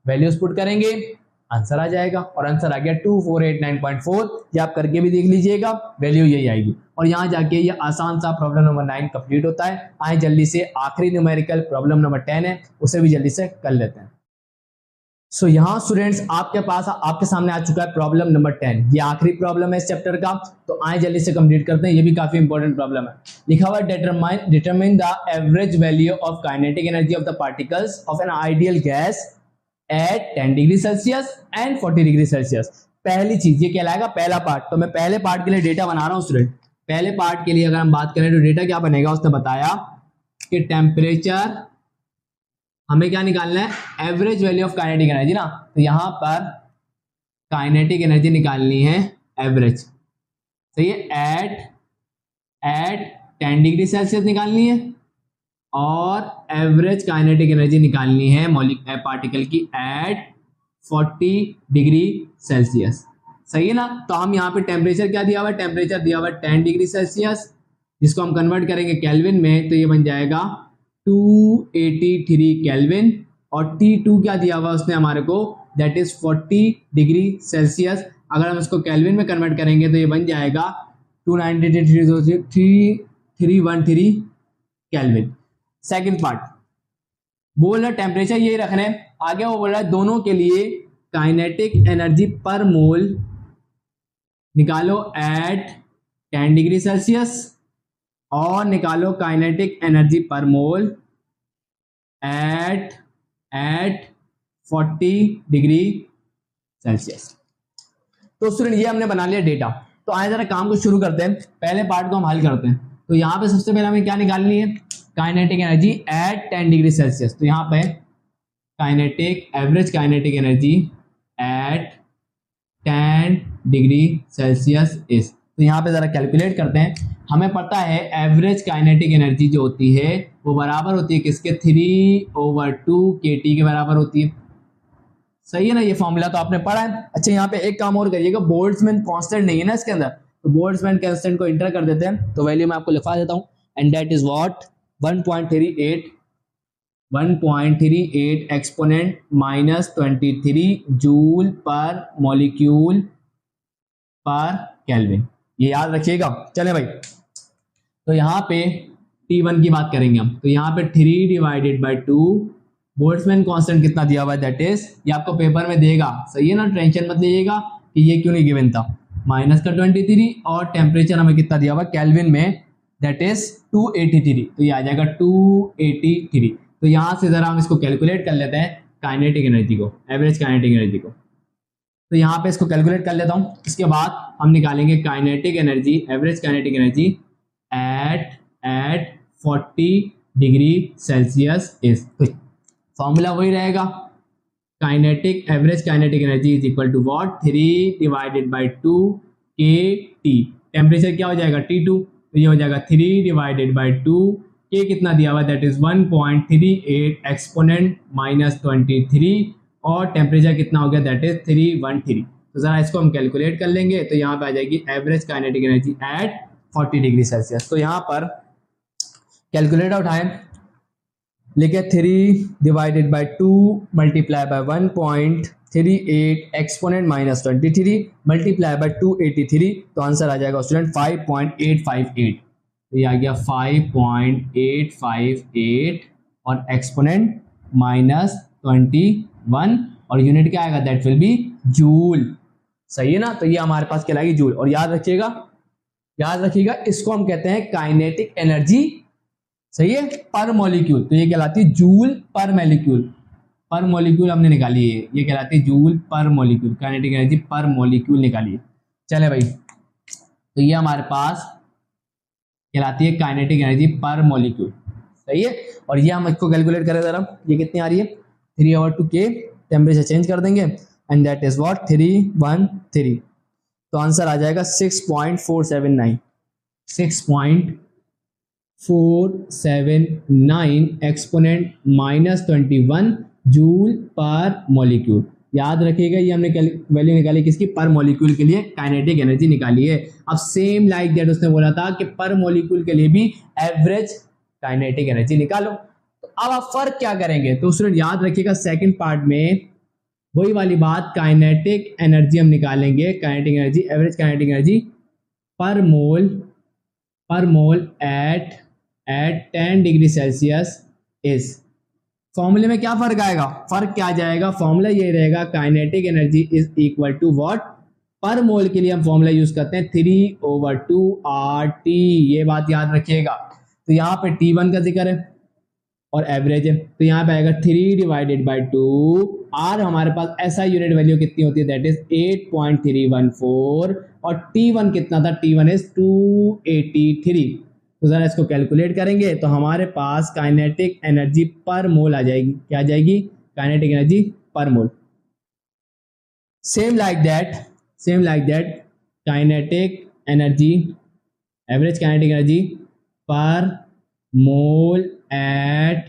वैल्यूज पुट करेंगे, आंसर आ जाएगा। और आंसर आ गया 2489.4। ये आप करके भी देख लीजिएगा, वैल्यू यही आएगी। और यहाँ जाके ये आसान सा प्रॉब्लम नंबर 9 कंप्लीट होता है। आए जल्दी से आखिरी न्यूमेरिकल प्रॉब्लम नंबर 10 है, उसे भी जल्दी से कर लेते हैं। सो यहाँ स्टूडेंट्स आपके सामने आ चुका है प्रॉब्लम नंबर 10। ये आखिरी प्रॉब्लम है इस चैप्टर का। तो आए जल्दी से कंप्लीट करते हैं, ये भी काफी इंपॉर्टेंट प्रॉब्लम है। लिखा हुआ determine the average value of kinetic energy of the particles of an ideal gas at 10 degree Celsius and 40 degree Celsius. पहली चीज ये कहलाएगा पहला पार्ट। तो मैं पहले पार्ट के लिए डेटा बना रहा हूँ स्टूडेंट। पहले पार्ट के लिए अगर हम बात करें तो डेटा क्या बनेगा, उसने बताया कि टेम्परेचर हमें क्या निकालना है, average value of kinetic energy ना। तो यहां पर काइनेटिक एनर्जी निकालनी है एवरेज, सही है, एट 10 डिग्री सेल्सियस निकालनी है और एवरेज काइनेटिक एनर्जी निकालनी है पार्टिकल की एट 40 डिग्री सेल्सियस, सही है ना। तो हम यहाँ पे टेम्परेचर क्या दिया हुआ है, टेम्परेचर दिया हुआ है 10 डिग्री सेल्सियस, जिसको हम कन्वर्ट करेंगे केल्विन में, तो ये बन जाएगा 283 केल्विन। और T2 क्या दिया हुआ उसने हमारे को, दैट इज 40 डिग्री सेल्सियस। अगर हम इसको केल्विन में कन्वर्ट करेंगे तो ये बन जाएगा 293 केल्विन। सेकंड पार्ट बोल रहा टेम्परेचर यही रखना है, आगे वो बोल रहा है दोनों के लिए काइनेटिक एनर्जी पर मोल निकालो एट 10 डिग्री सेल्सियस और निकालो kinetic energy per mole at 40 degree Celsius. तो स्टूडेंट ये हमने बना लिया डेटा। तो आए जरा काम को शुरू करते हैं, पहले पार्ट को हम हल करते हैं। तो यहाँ पे सबसे पहले हमें क्या निकालनी है, kinetic energy eight 10 degree Celsius. तो यहाँ पे average kinetic energy eight 10 degree Celsius is. तो यहाँ पे जरा कैलकुलेट करते हैं। हमें पता है एवरेज काइनेटिक एनर्जी जो होती है वो बराबर होती है किसके, 3/2 kT के बराबर होती है, सही है ना। ये फॉर्मूला तो आपने पढ़ा है। अच्छा यहाँ पे एक काम और करिएगा, बोल्ट्जमैन कांस्टेंट नहीं है ना इसके अंदर, तो बोल्ट्जमैन कांस्टेंट को इंटर कर देते हैं। तो वैल्यू मैं आपको लिखवा देता हूँ, and that is what 1.38 exponent -23 joule पर मॉलिक्यूल पर केल्विन, ये याद रखिएगा। चलें भाई, तो यहाँ पे T1 की बात करेंगे हम, तो यहाँ पे 3 डिवाइडेड बाई 2, बोल्ट्जमैन कांस्टेंट कितना दिया हुआ है, दैट इज, ये आपको पेपर में देगा, सही है ना, टेंशन मत लीजिएगा कि ये क्यों नहीं गिवन था, माइनस का 23, और टेम्परेचर हमें कितना दिया हुआ है केल्विन में, दैट इज 283, तो ये आ जाएगा 283। तो यहाँ से जरा हम इसको कैलकुलेट कर लेते हैं काइनेटिक एनर्जी को, एवरेज काइनेटिक एनर्जी को। तो यहाँ पे इसको कैलकुलेट कर लेता हूँ, इसके बाद हम निकालेंगे kinetic energy, average kinetic energy at 40 degree Celsius is, तो फॉर्मूला वही रहेगा, kinetic average kinetic energy is equal to what, 3 divided by 2 KT, temperature क्या हो जाएगा T2, तो ये हो जाएगा 3 डिवाइडेड बाई 2, K कितना दिया हुआ है, दैट इज 1.38 एक्सपोनेंट माइनस 23, और टेम्परेचर कितना हो गया, दैट इज 313। तो जरा इसको हम कैलकुलेट कर लेंगे, तो यहाँ पे आ जाएगी average kinetic energy at 40 degree Celsius. तो यहाँ पर कैलकुलेटर उठाएं, लिखे 3 divided by 2 multiply by 1.38 exponent minus 23 multiply by 283, तो आंसर आ जाएगा स्टूडेंट 5.858, तो ये आ गया 5.858 और एक्सपोनेंट माइनस 21, और यूनिट क्या आएगा, दैट विल बी जूल, सही है ना। तो ये हमारे पास कहलाएगी जूल, और याद रखिएगा इसको हम कहते हैं काइनेटिक एनर्जी, सही है, पर मॉलिक्यूल, तो ये कहलाती है जूल पर मॉलिक्यूल, पर मॉलिक्यूल हमने निकाली है, ये कहलाती है जूल पर मॉलिक्यूल, काइनेटिक एनर्जी पर मॉलिक्यूल निकाली है। चले भाई, तो ये हमारे पास कहलाती है काइनेटिक एनर्जी पर मॉलिक्यूल, सही है। और ये हम इसको कैलकुलेट करें जरा, ये कितनी आ रही है, 3/2K, टेम्परेचर चेंज कर देंगे, एंड दैट इज व्हाट 313, तो आंसर आ जाएगा 6.479 एक्सपोनेंट माइनस 21 जूल पर मॉलिक्यूल। याद रखिएगा ये हमने वैल्यू निकाली किसकी, पर मॉलिक्यूल के लिए काइनेटिक एनर्जी निकाली है। अब सेम लाइक दैट उसने बोला था कि पर मॉलिक्यूल के लिए भी एवरेज काइनेटिक एनर्जी निकालो। तो अब आप फर्क क्या करेंगे, तो स्टूडेंट याद रखिएगा सेकंड पार्ट में वही वाली बात, काइनेटिक एनर्जी हम निकालेंगे, kinetic energy, average kinetic energy per mole eight 10 degree Celsius is. फॉर्मूले में क्या फर्क आएगा, फर्क क्या आ जाएगा, फॉर्मूला ये रहेगा, kinetic energy is equal to what, पर मोल के लिए हम फॉर्मूला यूज करते हैं 3/2 RT, ये बात याद रखिएगा। तो यहाँ पे T1 का जिक्र है और एवरेज है, तो यहाँ पे आएगा 3 डिवाइडेड बाई 2, R हमारे पास ऐसा यूनिट वैल्यू कितनी होती है, दैट इज 8.314, और T1 कितना था, T1 इज 283। तो जरा इसको कैलकुलेट करेंगे तो हमारे पास काइनेटिक एनर्जी पर मोल आ जाएगी, क्या आ जाएगी, kinetic energy per mole. Same like that kinetic energy, average kinetic energy per mole at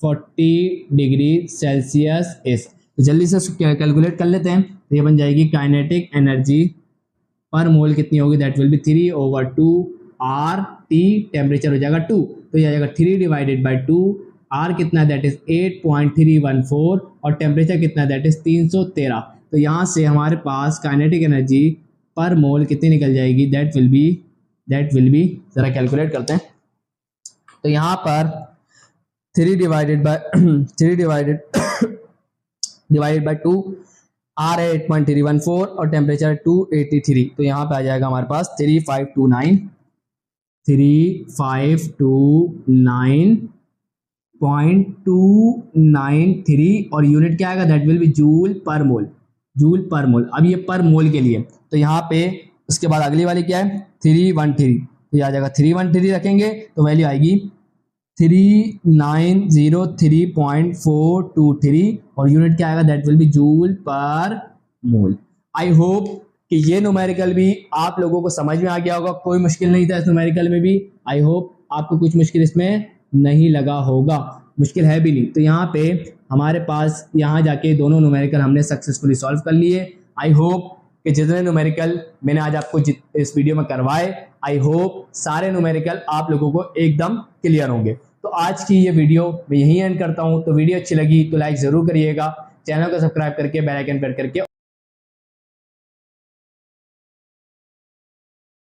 40 degree Celsius is. तो जल्दी से कैलकुलेट कर लेते हैं, तो ये बन जाएगी काइनेटिक एनर्जी पर मोल कितनी होगी, that will B 3/2 RT, temperature हो जाएगा 2, तो ये आ जाएगा 3 डिवाइडेड बाई 2, R कितना, दैट इज 8.314, और टेम्परेचर कितना, दैट इज 313। तो यहाँ से हमारे पास काइनेटिक एनर्जी पर मोल कितनी निकल जाएगी, दैट विल बी जरा कैलकुलेट करते हैं। तो यहाँ पर 3 डिवाइडेड बाई 2, R है 8.314 और टेम्परेचर 283, तो यहाँ पे आ जाएगा हमारे पास 3529.293, और यूनिट क्या आएगा, दैट विल बी जूल पर मोल। अब ये पर मोल के लिए, तो यहाँ पे उसके बाद अगली वाली क्या है, 313, तो ये आ जाएगा 313 रखेंगे तो वैल्यू आएगी 3903.423, और यूनिट क्या आएगा, दैट विल बी जूल पर मोल। आई होप कि ये न्यूमेरिकल भी आप लोगों को समझ में आ गया होगा, कोई मुश्किल नहीं था इस न्यूमेरिकल में भी। आई होप आपको कुछ मुश्किल इसमें नहीं लगा होगा, मुश्किल है भी नहीं। तो यहाँ पे हमारे पास यहाँ जाके दोनों न्यूमेरिकल हमने सक्सेसफुली सॉल्व कर लिए। आई होप कि जितने न्यूमेरिकल मैंने आज आपको इस वीडियो में करवाए, आई होप सारे न्यूमेरिकल आप लोगों को एकदम क्लियर होंगे। तो आज की ये वीडियो मैं यहीं एंड करता हूँ। तो वीडियो अच्छी लगी तो लाइक ज़रूर करिएगा, चैनल को सब्सक्राइब करके बेल आइकन प्रेस करके